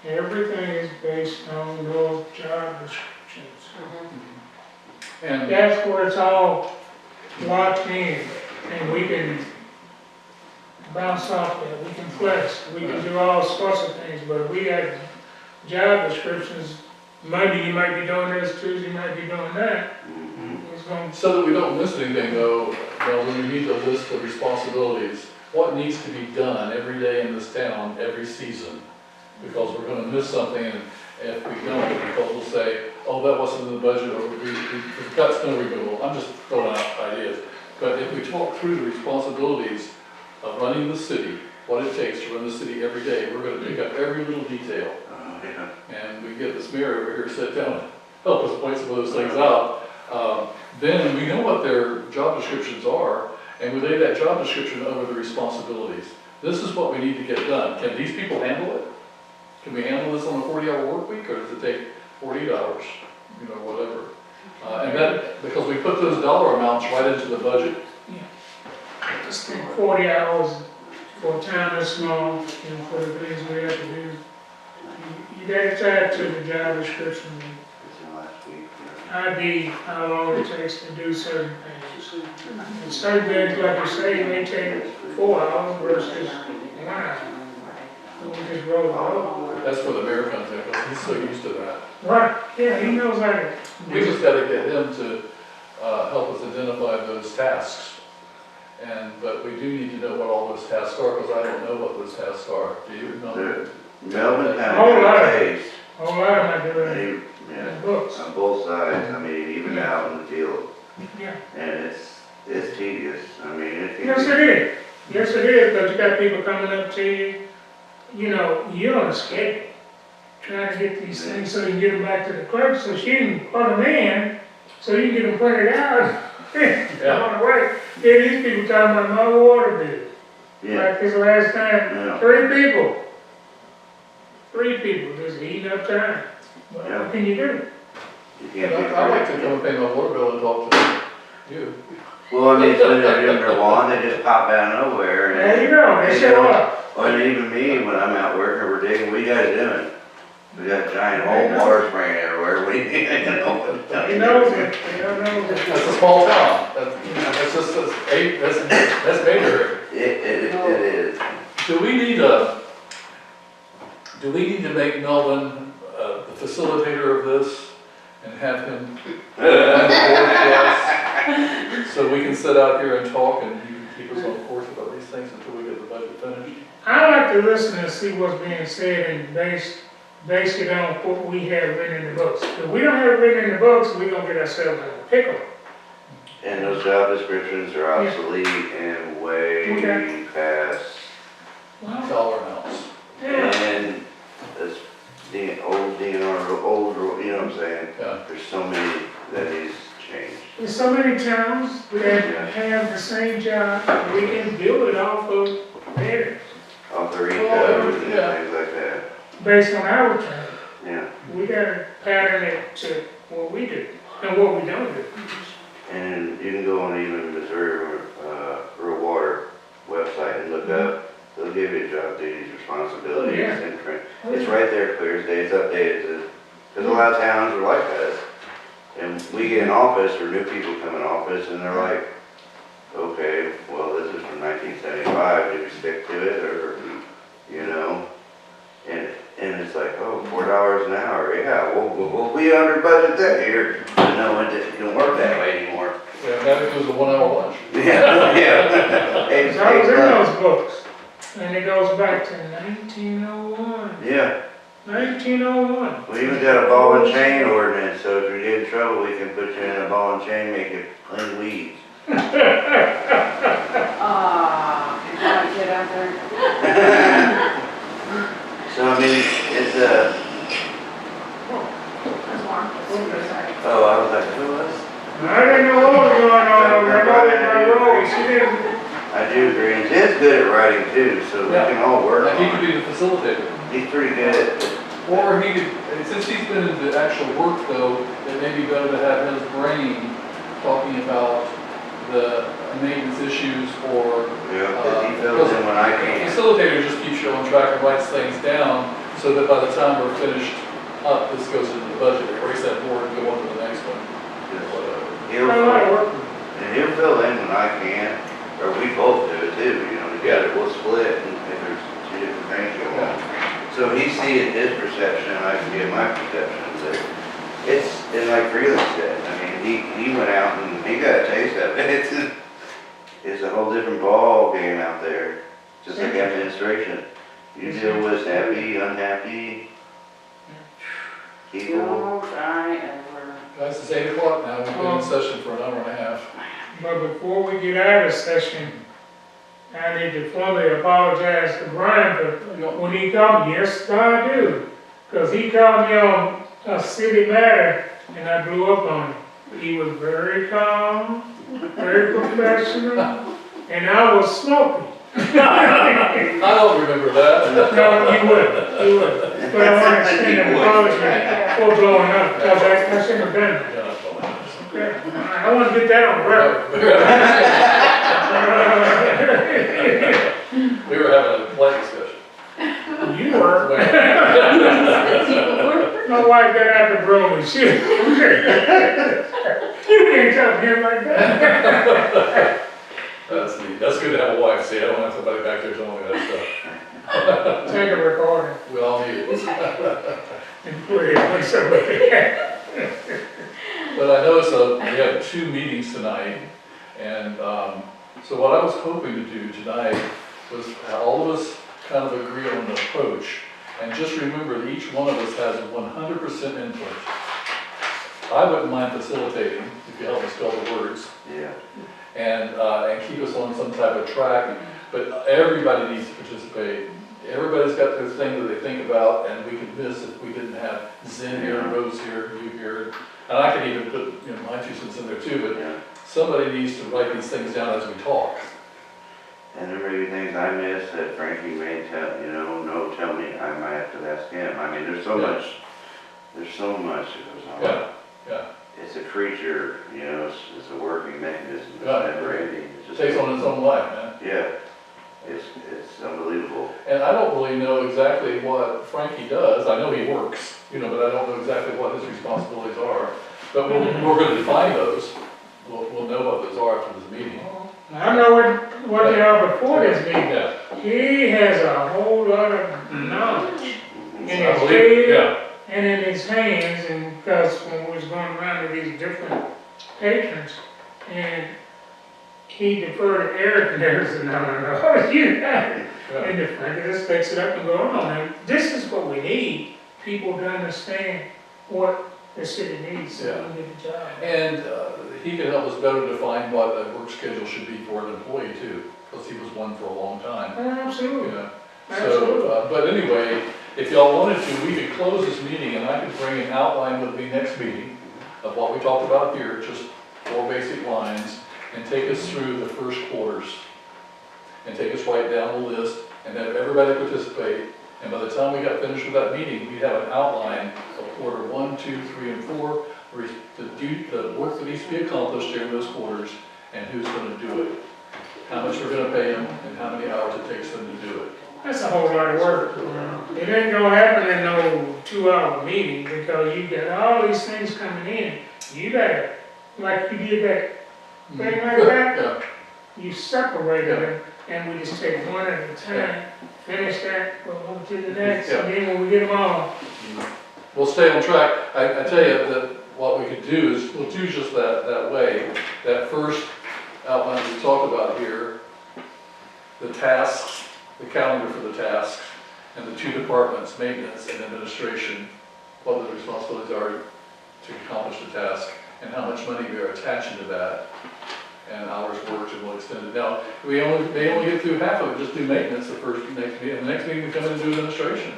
everything is based on those job descriptions. Mhm. And That's where it's all locked in, and we can bounce off that, we can flex, we can do all sorts of things, but if we got job descriptions, Monday you might be doing this, Tuesday you might be doing that, it's going to. so that we don't miss anything though, we need a list of responsibilities. What needs to be done every day in this town, every season? Because we're gonna miss something, and if we don't, because we'll say, oh, that wasn't in the budget, or we got snow removal. I'm just throwing out ideas. But if we talk through the responsibilities of running the city, what it takes to run the city every day, we're gonna pick up every little detail. Yeah. And we get this mayor over here to sit down and help us point some of those things out. Then we know what their job descriptions are, and we lay that job description over the responsibilities. This is what we need to get done. Can these people handle it? Can we handle this on a 40-hour work week, or does it take 48 hours? Whatever. And that, because we put those dollar amounts right into the budget. Just think 40 hours for a town this small, for the things we have to do. You gotta tie it to the job description, It's in last week. ID, how long it takes to do certain things. And certain things, like you say, may take 4 hours versus 1 hour. And we just roll it over. That's where the mayor comes in, because he's so used to that. Right, yeah, he knows how to. We just gotta get him to help us identify those tasks. But we do need to know what all those tasks are, because I don't know what those tasks are. Do you know? Melvin Whole lot of County pays, A whole lot of them are doing yeah, books. on both sides, I mean, even out in the field, Yeah. and it's tedious, I mean, it Yes, can it is. Yes, it is, but you got people coming up to you, you're on a schedule, trying to get these things so you can get them back to the clerk, so she can plug them in, so you can get them printed out. Yeah. On the way, yeah, these people talking about my water bill. be, yeah, Like this last time, Yeah. 3 people. 3 people just eating up time. Well, Yeah. what can you do? you can't be. I'd like to come and pay my water bill and talk to them. You. Well, I mean, it's when they're doing their lawn, they just pop out of nowhere. and- There you go, they show up. Or even me, when I'm out working, we're digging, what are you guys doing? We got a giant hole, water spraying everywhere, we, you know. He knows it, he don't know it. That's a small town. That's just, that's major. It is. Do we need to make Melvin the facilitator of this and have him on the board for us? So we can sit out here and talk and he can keep us on course about these things until we get the budget finished? I like to listen and see what's being said and base it on what we have written in the books. If we don't have it written in the books, we're gonna get ourselves in a pickle. And those job descriptions are obsolete and way Okay. past. Dollar amounts. Yeah, And this, the old DNR, old, you know what I'm saying? Yeah. There's so many that he's changed. there's so many towns that have the same job, we can build it off of there, Off the Well, code and yeah. things like that. based on our term. Yeah. We gotta pattern it to what we do and what we don't do. And you can go on even Missouri, Rural Water website and look up, they'll give you job duties, responsibilities, Yeah. and print. It's right there, clear as day, it's updated, because a lot of towns are like us. And we get in office, or new people come in office, and they're like, okay, well, this is from 1975, do we stick to it, or, you know? And it's like, oh, $4 an hour, yeah, we'll be under budget that year. But no, it don't work that way anymore. Yeah, that includes a 1 hour lunch. Yeah, yeah. It's always in those books, and it goes back to 1901. Yeah, 1901. we even got a ball and chain ordinance, so if you get in trouble, we can put you in a ball and chain, make it clean weeds. You gotta get out there. So, I mean, it's That's warm. Sorry. oh, I was like, who was? I didn't know what was going on over there, my road, she didn't. I do agree, and Ted's good at writing too, so we can all work And he could on it. be the facilitator. He's pretty good at it. Or he could, since he's been in the actual work though, it may be better to have his brain talking about the maintenance issues or. Yeah, because he fills in when I The can. facilitator just keeps you on track and writes things down so that by the time we're finished up, this goes into the budget, erase that board and go on to the next one. He'll, I like work. and he'll fill in when I can, or we both do it too, you know, together, we'll split, and if there's two different things going on. So he's seeing his perception, and I can get my perception, so it's like Freeland said, I mean, he went out and he got a taste of it, it's a whole different ball game out there, just like administration. You deal with happy, unhappy people. Don't I ever. Guys, it's 8 o'clock now, we've been in session for an hour and a half. But before we get out of session, I need to formally apologize to Brian for when he called me. Yes, I do. Because he called me on a city matter and I blew up on him. He was very calm, very professional, and I was smoking. I don't remember that. No, you would. But I want to extend an apology for blowing up, because I shouldn't have done that. Okay? I want to get that on record. We were having a polite discussion. You were. My wife got out the broom and she, you can't talk to him like that. That's neat. That's good to have a wife, see, I don't have somebody back there telling me that stuff. Take a recording We all need it. and put it on somebody. But I noticed we have 2 meetings tonight, and so what I was hoping to do tonight was have all of us kind of agree on an approach, and just remember that each one of us has 100% input. I wouldn't mind facilitating, if you help me spell the words, Yeah. and keep us on some type of track, but everybody needs to participate. Everybody's got their thing that they think about, and we could miss if we didn't have Zen here, Rose here, you here. And I can even put, my 2 cents in there too, but Yeah. somebody needs to write these things down as we talk. And there may be things I miss that Frankie may tell, tell me, I might have to ask him. I mean, there's so Yeah. much that goes on. Yeah. Yeah. it's a creature, you know, it's a working mechanism, it's Right. never ending. It's just- Takes on its own life, man. Yeah, it's unbelievable. And I don't really know exactly what Frankie does. I know he works, you know, but I don't know exactly what his responsibilities are. But we're gonna define those. We'll know what those are after this meeting. I know what they are before this meeting. Yeah. He has a whole lot of knowledge in I his believe it, head yeah. and in his hands, and because when we was going around to these different patrons, and he deferred to Eric, and Eric said, no, you got it. Yeah. And if I could just fix it up and go on, and this is what we need, people to understand what the city needs, so we can get the job. And he can help us better define what a work schedule should be for an employee too, because he was one for a long time. Oh, You absolutely, know. absolutely. So, but anyway, if y'all wanted to, we could close this meeting and I could bring an outline with me next meeting of what we talked about here, just 4 basic lines, and take us through the first quarters. And take us right down the list and have everybody participate. And by the time we got finished with that meeting, we'd have an outline of quarter 1, 2, 3, and 4, the work that needs to be accomplished during those quarters, and who's gonna do it. How much we're gonna pay them, and how many hours it takes them to do it. That's a whole lot of work. It ain't gonna happen in no 2-hour meeting, because you got all these things coming in. You gotta, like you did that thing like that, Yeah. you separated them, and we just take one at a time, finish that, we'll move to the next, and then when we get them all, We'll stay on track. I tell you that what we could do is, we'll do just that way. That first outline we talked about here, the tasks, the calendar for the tasks, and the 2 departments, maintenance and administration, what the responsibilities are to accomplish the task, and how much money we are attaching to that, and hours worked, and we'll extend it. Now, may only get through half of it, just do maintenance next meeting. The next meeting we come in and do administration.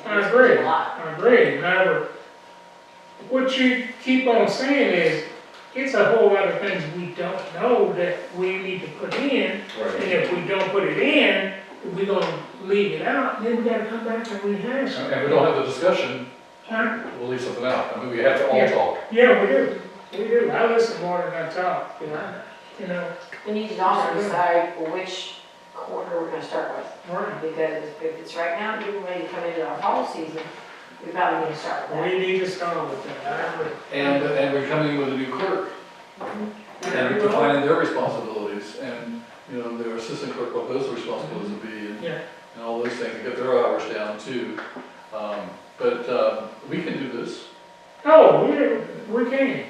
I agree. A lot. I agree. However, what you keep on saying is, it's a whole lot of things we don't know that we need to put in, and if we don't put it in, we're gonna leave it out, then we gotta come back and rehash And it. if we don't have the discussion, Huh? we'll leave something out. I mean, we have to all Yeah. talk. Yeah, we do. We do. I listen more than I talk, you know, We need to also decide which quarter we're gonna start with. right. Because if it's right now, getting ready to come into our fall season, we probably need to start with that. We need to start with that. I agree. And we're coming with a new clerk, and defining their responsibilities, and, you know, their assistant clerk, what those responsibilities will be, Yeah. and all those things, to get their hours down too. But we can do this. Oh, we can.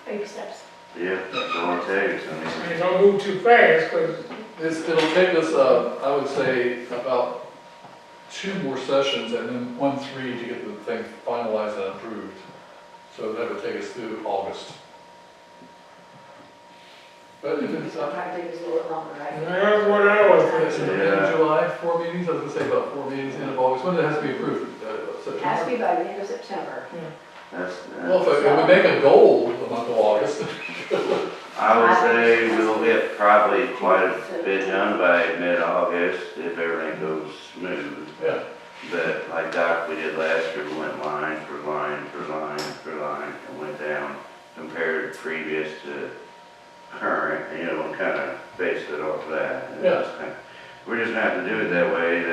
Baby steps. Yeah, that's all it takes, I mean. And don't move too fast, because It'll take us, I would say, about 2 more sessions, and then 1, 3 to get the thing finalized and approved. So that would take us through August. But if it's, Sometimes it takes a little longer, right? that's what I was it's thinking. in July, 4 meetings, I was gonna say about 4 meetings, end of August, when it has to be approved, It has to September? be by the end of September. That's, Well, if we make a goal the month of August, I would say we'll get probably quite a bit done by mid-August if everything goes smooth. yeah, But like Doc, we did last year, we went line for line for line for line and went down compared previous to current, you know, and kind of based it off that. And Yeah. it's kinda- We're just gonna have to do it that way,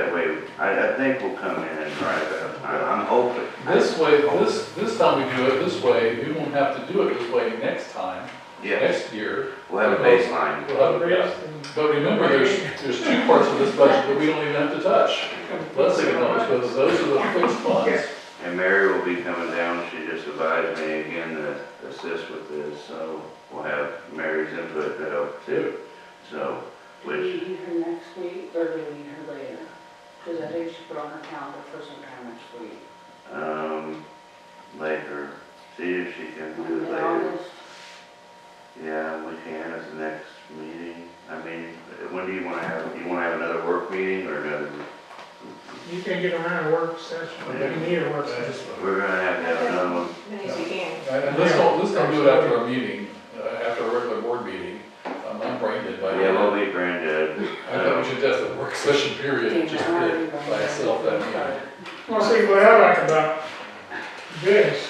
I think we'll come in right about time, I'm hoping. this way, this time we do it this way, we won't have to do it this way next time, Yeah, next year. we'll have a baseline. We'll have- yeah. But remember, there's 2 parts of this budget that we don't even have to touch. Leslie can help us with it. Those are the fixed funds. And Mary will be coming down, she just advised me again to assist with this, so we'll have Mary's input to help too. So, Do we need her next week, or do we need her later? Because I think she put on her calendar for some time next week. later, see if she can do it In later. August, Yeah, we can at the next meeting. I mean, when do you wanna have, another work meeting or another? You can get around a work session, you need a work session. We're gonna have to have another one. As many as you can. And let's don't do it after our meeting, after a regular board meeting. I'm brain dead by Yeah, now. we'll be granted. I thought we should just have a work session period, and just hit by itself that meeting. Well, see, what I like about this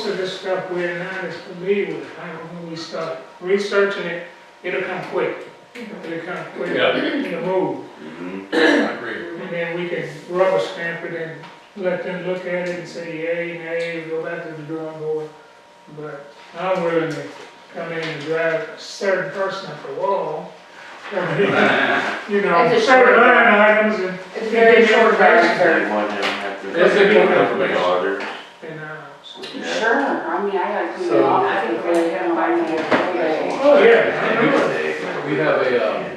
most of this stuff we're not as familiar with. When we start researching it, it'll come quick. It'll come quick, Yeah. it'll move. Mhm. I agree. And then we can rubber stamp it and let them look at it and say yay, nay, go back to the drawing board. But I'm willing to come in and drive a certain person up the wall. You know, It's a certain short- line items and. It's very short information. They want him to have to. It's important information. Orders. And, Yeah. Sure, I mean, I got to. So- I think we're gonna have a oh, yeah, I know. We have a,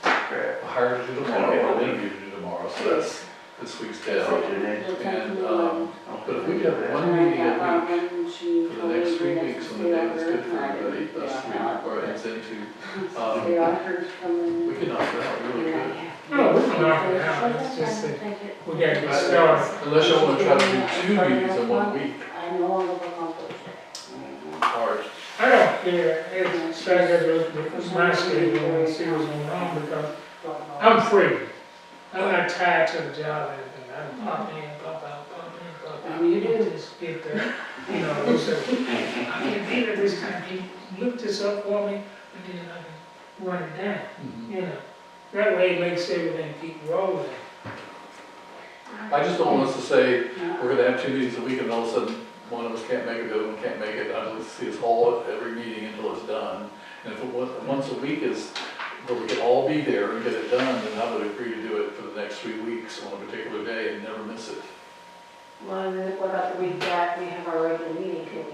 Crap. hire to do tomorrow, an interview to do tomorrow, so that's this week's deal. And, but if we have one meeting a week for the next 3 weeks on the day that's good for everybody, us three, or heads into, The auditors come in. we can knock it out really good. No, we can knock it out, it's just that we gotta get started. Unless you want to try to do 2 meetings in 1 week. I know I'm gonna work on Thursday. Or, I don't care, it's, I gotta look at my schedule and see what's going on, because I'm free. I'm not tied to the job or anything, I can pop in, pop out, pop in, pop out. You do. Just get there, you know, so, I can be there this time, can you look this up for me, and then I can run it down, you know. That way it makes everything keep rolling. I just don't want us to say, we're gonna have 2 meetings a week and all of a sudden, one of us can't make it, the other one can't make it. I'd like to see us haul it every meeting until it's done. And if it was, once a week is, where we can all be there and get it done, then I would agree to do it for the next 3 weeks on a particular day and never miss it. Well, and then what about the week that we have our regular meeting, can we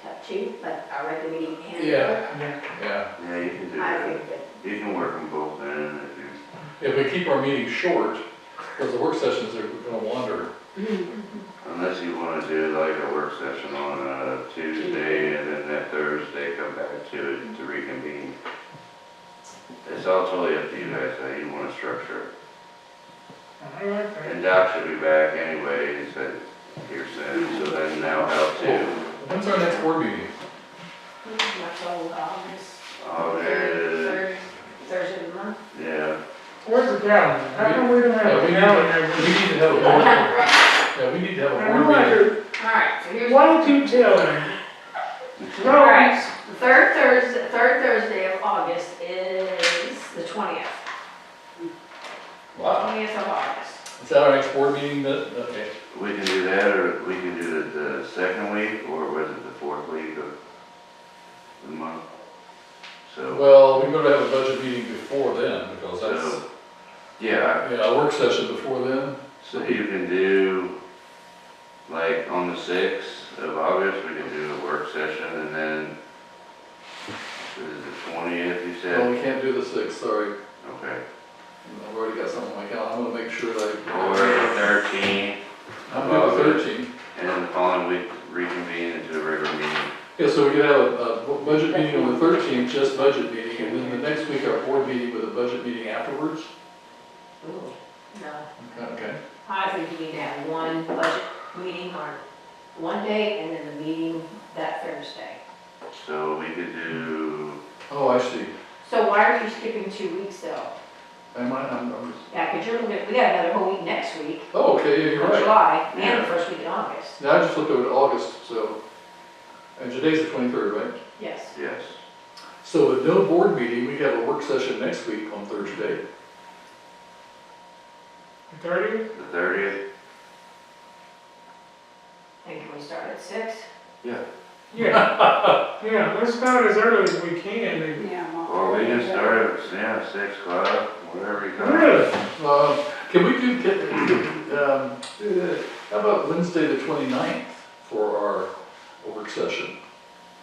have two, like our regular meeting and? Yeah. Yeah. Yeah. Yeah, you can do I that. think that, You can work them both in if you, If we keep our meetings short, because the work sessions are gonna wander. unless you wanna do like a work session on a Tuesday and then that Thursday come back to it to reconvene. It's all totally up to you guys how you wanna structure it. I like that. And Doc should be back anyway, he said here soon, so then that'll help too. When's our next board meeting? that's all August. Oh, Third Thursday of the month. yeah. Where's the calendar? How come we don't have Yeah, a we need calendar? to have a board, yeah, we need to have a I board know I meeting. do. All right, so here's. Why don't you tell me? All right, the third Thursday of August is the 20th. Wow. 20th of August. Is that our next board meeting that, okay. We can do that, or we can do the second week, or was it the fourth week of the month? So, Well, we're gonna have a budget meeting before then, because that's, so, yeah, yeah, a work session before then. so you can do, like, on the 6th of August, we can do a work session, and then, this is the 20th, you No, said? we can't do the 6th, sorry. Okay. I've already got something on my calendar, I'm gonna make sure that Or the 13th, I'm good with 13. and then the following week reconvene into a regular meeting. Yeah, so we could have a budget meeting on the 13th, just budget meeting, and then the next week our board meeting with a budget meeting afterwards. No, Okay. I think you need to have one budget meeting on one day and then the meeting that Thursday. So we could do, Oh, I see. So why are you skipping 2 weeks though? I'm, Yeah, because we got another whole week next week, oh, okay, yeah, you're in right. July, and Yeah. the first week in August. Now, I just looked over to August, so, and today's the 23rd, right? Yes. yes. So with no board meeting, we have a work session next week on Thursday. The 30th? The 30th? And can we start at 6? Yeah. Yeah. Yeah, let's start as early as we can. Maybe. Yeah. I'm off Or we can Thursday. start at, yeah, 6 o'clock, whatever you come. Really? Can we how about Wednesday the 29th for our work session?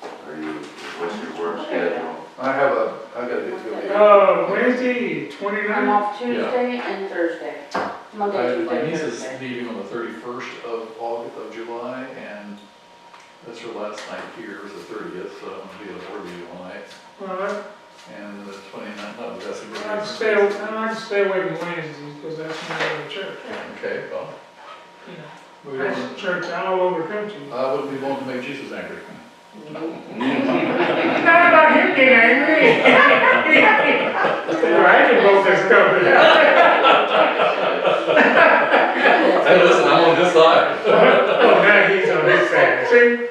Are you, what's your work schedule? I gotta get to Wednesday, I'm 29th? off Tuesday and Thursday. Monday, My Tuesday, niece is Thursday. leaving on the 31st of August, of July, and that's her last night here, is the 30th, so I'm gonna be at a board meeting all night. Well, And the 29th, no, that's a good I like reason. to stay away from Wednesdays because that's when I go to church. Okay, well, You know, we there's don't, church all over the country. I wouldn't be willing to make Jesus angry. It's not about him getting angry. I can vote this company. Hey, listen, I'm on this side. Oh, now he's on this side. See?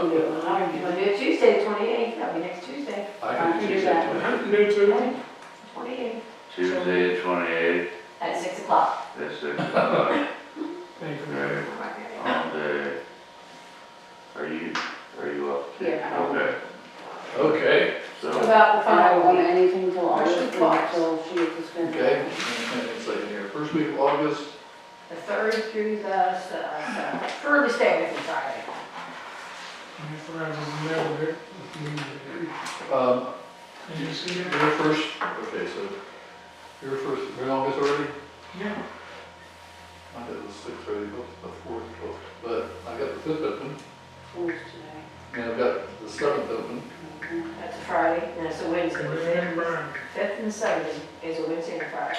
can do it when I You do wanna it. do it Tuesday, the 28th, that'll be next Tuesday, I I can can do do Tuesday. that. I can do it too. 28th, Tuesday, the 28th, at 6 o'clock. at 6 o'clock, Thank you. right, all day. Are you up? Yeah. Okay, Okay, What so, about the I don't want final week? anything till Or should August, twice. until she gets the schedule. okay. It's like here, first week of August, The 3rd through the, furthest day would be Friday. And if I was never there, if you- Can you see that? your first, okay, so your first, you're in August already? Yeah. I got the 6th already, booked, the 4th, 12th, but I got the 5th open, Who's today? and I've got the 7th open. Okay. That's a Friday, and it's a Wednesday. Come in and burn. 5th and 7th is a Wednesday and a Friday.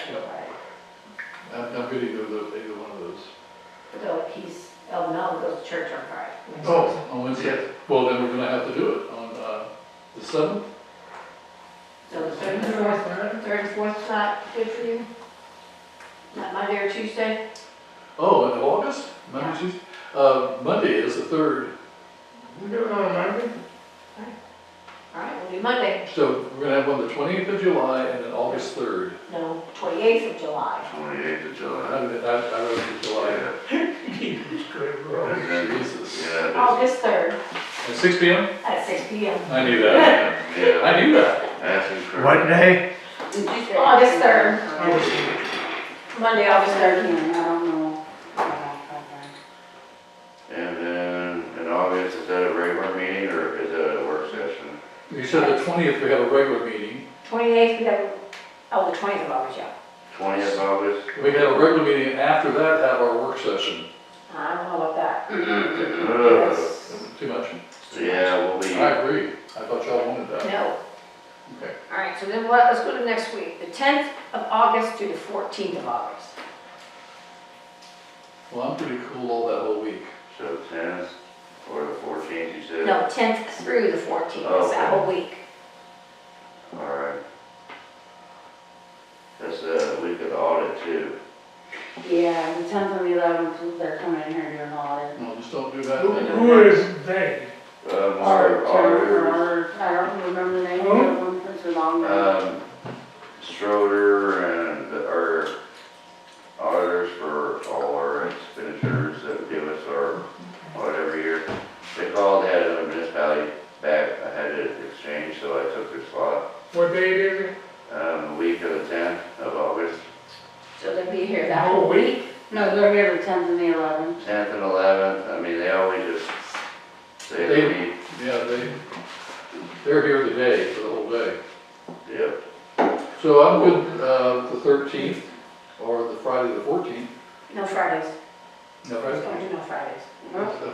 I'm good either one of those. So Aldermen goes to church on Friday. Oh, on Wednesday, well, then we're gonna have to do it on, the 7th? So the 3rd and 4th, 3rd and 4th is not good for you? Not Monday or Tuesday? Oh, in August? Monday, Tuesday? Monday is the 3rd, We do it on a Monday? All right, we'll do Monday. so we're gonna have one the 20th of July and then August 3rd. No, 28th of July. 28th of I July. wrote it July. Yeah, Jesus Christ, bro. and then- Jesus. yeah, August 3rd At 6 PM? at 6 PM. I knew that. yeah, I knew that. that's incorrect. What day? August 3rd. August. Monday, August 3rd. I don't know. And then in August, is that a regular meeting or is that a work session? You said the 20th, we have a regular meeting. 28th, we have, oh, the 20th of August, yeah. 20th of August? We have a regular meeting, and after that, have our work session. I don't know about that. Ugh. That's- Too much? Yeah, we'll be, I agree. I thought y'all wanted that. No. Okay. All right, so then let's go to next week, the 10th of August through the 14th of August. Well, I'm pretty cool all that whole week. so 10th or the 14th, you said? No, 10th through the 14th, that's that Okay. whole week. All right. That's the week of the audit too. Yeah, the 10th and the 11th, they're coming in here doing an audit. No, just don't do that. Who is they? Our auditors, I don't remember the name of the other one, it's a long name. Schroeder and our auditors for all our expenditures that give us our audit every year. They called, they had another municipality back, I had it exchanged, so I took their spot. What date is it? The week of the 10th of August, So they'll be here that whole week. No, they're here the 10th and the 11th. 10th and 11th, I mean, they always just say They- they meet, Yeah, they're here today for the whole day. yep. So I'm good, the 13th or the Friday the 14th. No Fridays. No, Don't Friday? do no Fridays.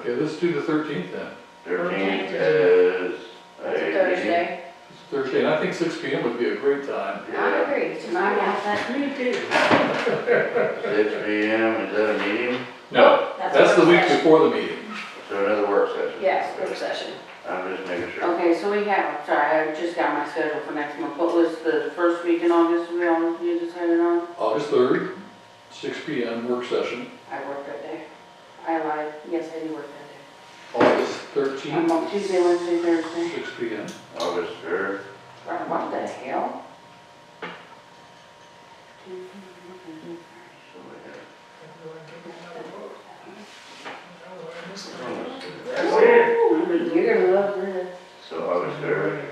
Okay, let's do the 13th then. 13th is a It's a meeting. Thursday. It's Thursday, and I think 6 PM would be a great time. I Yeah, agree. It's just And I not got that. Me too. 6 PM, is that a meeting? No, that's the a work week session. before the meeting. So another work session? Yes, work session. I'm just making sure. Okay, so we have, sorry, I just got my schedule for next month. What was the first week in August we all, you decided on? August 3rd, 6 PM, work session. I worked that day. I lied, yes, I do work that August day. I'm 13th, on Tuesday, Wednesday, Thursday. 6 PM. August 3rd, What the hell? so we have. That's it. Ooh, you're gonna love this. So August 3rd,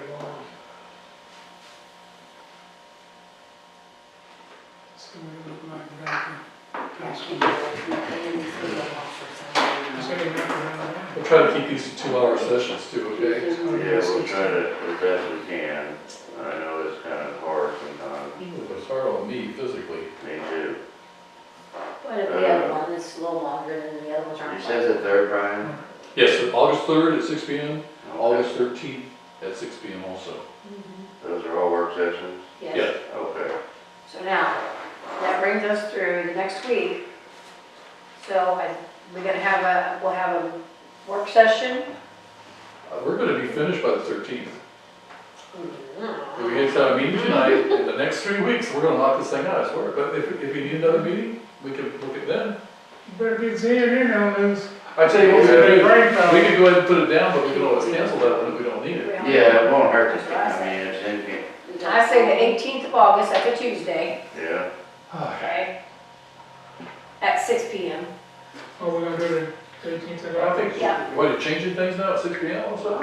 So we look like that. I can't do it. I didn't see it for some So reason. they got around We'll try to keep these to 2-hour sessions too, okay? yeah, we'll try to, as best we can. I know it's kind of hard sometimes, It's hard on me physically. me too. But if the other one is a little longer than the other ones aren't. You said the 3rd, Brian? Yes, so August 3rd at 6 PM, August 13th at 6 PM also. Mhm. Those are all work sessions? Yes. Yeah. Okay. So now, that brings us through the next week. So we're gonna have we'll have a work session. We're gonna be finished by the 13th. Mhm. We get to have a meeting tonight, in the next 3 weeks, we're gonna knock this thing out, I swear. But if you need another meeting, we can look at then. Better get Zan in on this. I tell you what, we It's a could do, brain we power. could go ahead and put it down, but we can always cancel that one if we don't need it. Yeah, it won't hurt That's to, what I I say. mean, it's in, I say the 18th of August, that's a Tuesday, yeah. okay? At 6 PM. Oh, we're gonna do the 18th of I August? think, Yeah. what, you're changing things now at 6 PM also?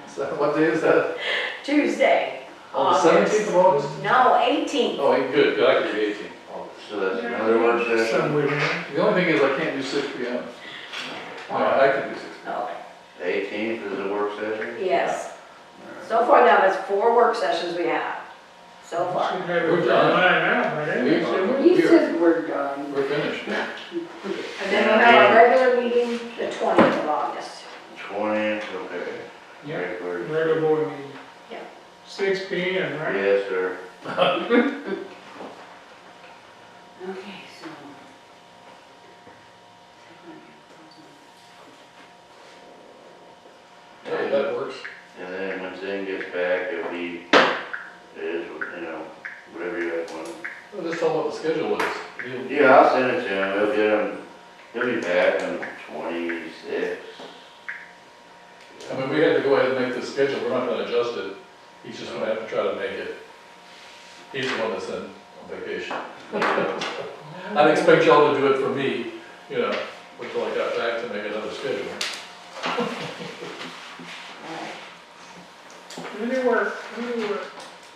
So what day is that? Tuesday. On the 17th of August? No, 18th. Oh, good, good, I can do the 18th. So that's another work session. Some we're in. The only thing is I can't do 6 PM. No, I can do 6 PM. Okay, The 18th is a work session? yes. So far now, that's 4 work sessions we have, so far. Should have We're it done. lined out by then. We- shouldn't He said we're done. We're finished. And then we'll have our regular meeting the 20th of August. 20th, okay. Yeah, Regular. regular board meeting. Yeah. 6 PM, right? Yes, sir. Okay, so. Hey, that works. And then when Zane gets back, if he is, you know, whatever you guys want. Well, just tell him what the schedule is. He'll- Yeah, I'll send it to him, he'll be back on 26. I mean, we had to go ahead and make the schedule, we're not gonna adjust it. He's just gonna have to try to make it. He's the one that's on vacation. I'd expect y'all to do it for me, you know, until I got back to make another schedule. Really work, really work.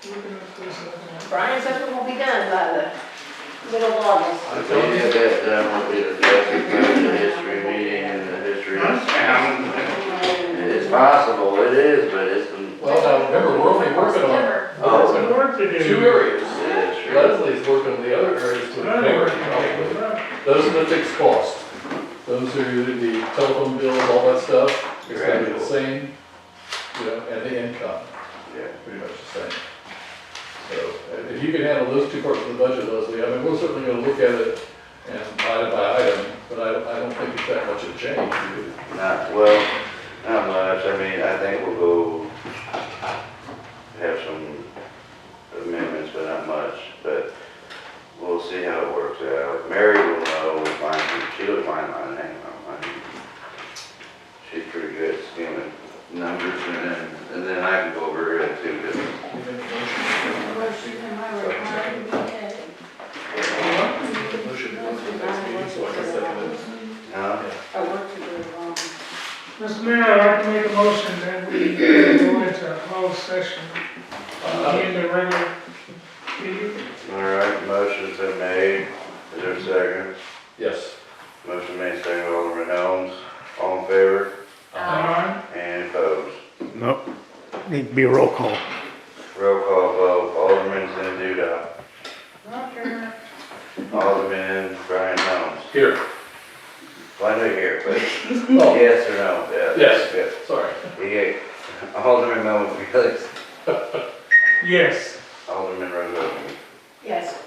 Looking at this, looking at. Brian says it won't be done by the middle of August. I So told you you. get that done, will be the the history meeting and the history of town. It's possible, it is, but it's. Well, now, remember, we're only working on Oh, Some work to do. 2 areas. yeah, sure. Leslie's working on the other areas to Another make work it to do. probably. Those are the fixed costs. Those are the telephone bills, all that stuff. It's gonna be the same, you know, and the income, Yeah. pretty much the same. So if you can handle those 2 parts of the budget, Leslie, I mean, we're certainly gonna look at it and item by item, but I don't think it's that much of a change. Not, well, not much, I mean, I think we'll go have some amendments, but not much, but we'll see how it works out. Mary will know, she was mine, I mean, she's pretty good at skimming numbers, and then I can go over it too, You make a motion to go to the next meeting, so I can second it. huh? I work to do. Mr. Mayor, I'd like to make a motion that we go into a closed session. In the regular meeting. All right, motion's been made, is there a second? Yes. Motion made, second, Alderman Helms, all in favor, Aye. and opposed? Nope. Need to be a roll call. Roll call vote, Alderman Zenduda, Okay. Alderman Brian Helms. Here. Well, I know you're here, but Oh, yes or no? Yeah, Yes. good. sorry. Yeah. Alderman Melvin Felix, Yes. Alderman Rose Open. Yes.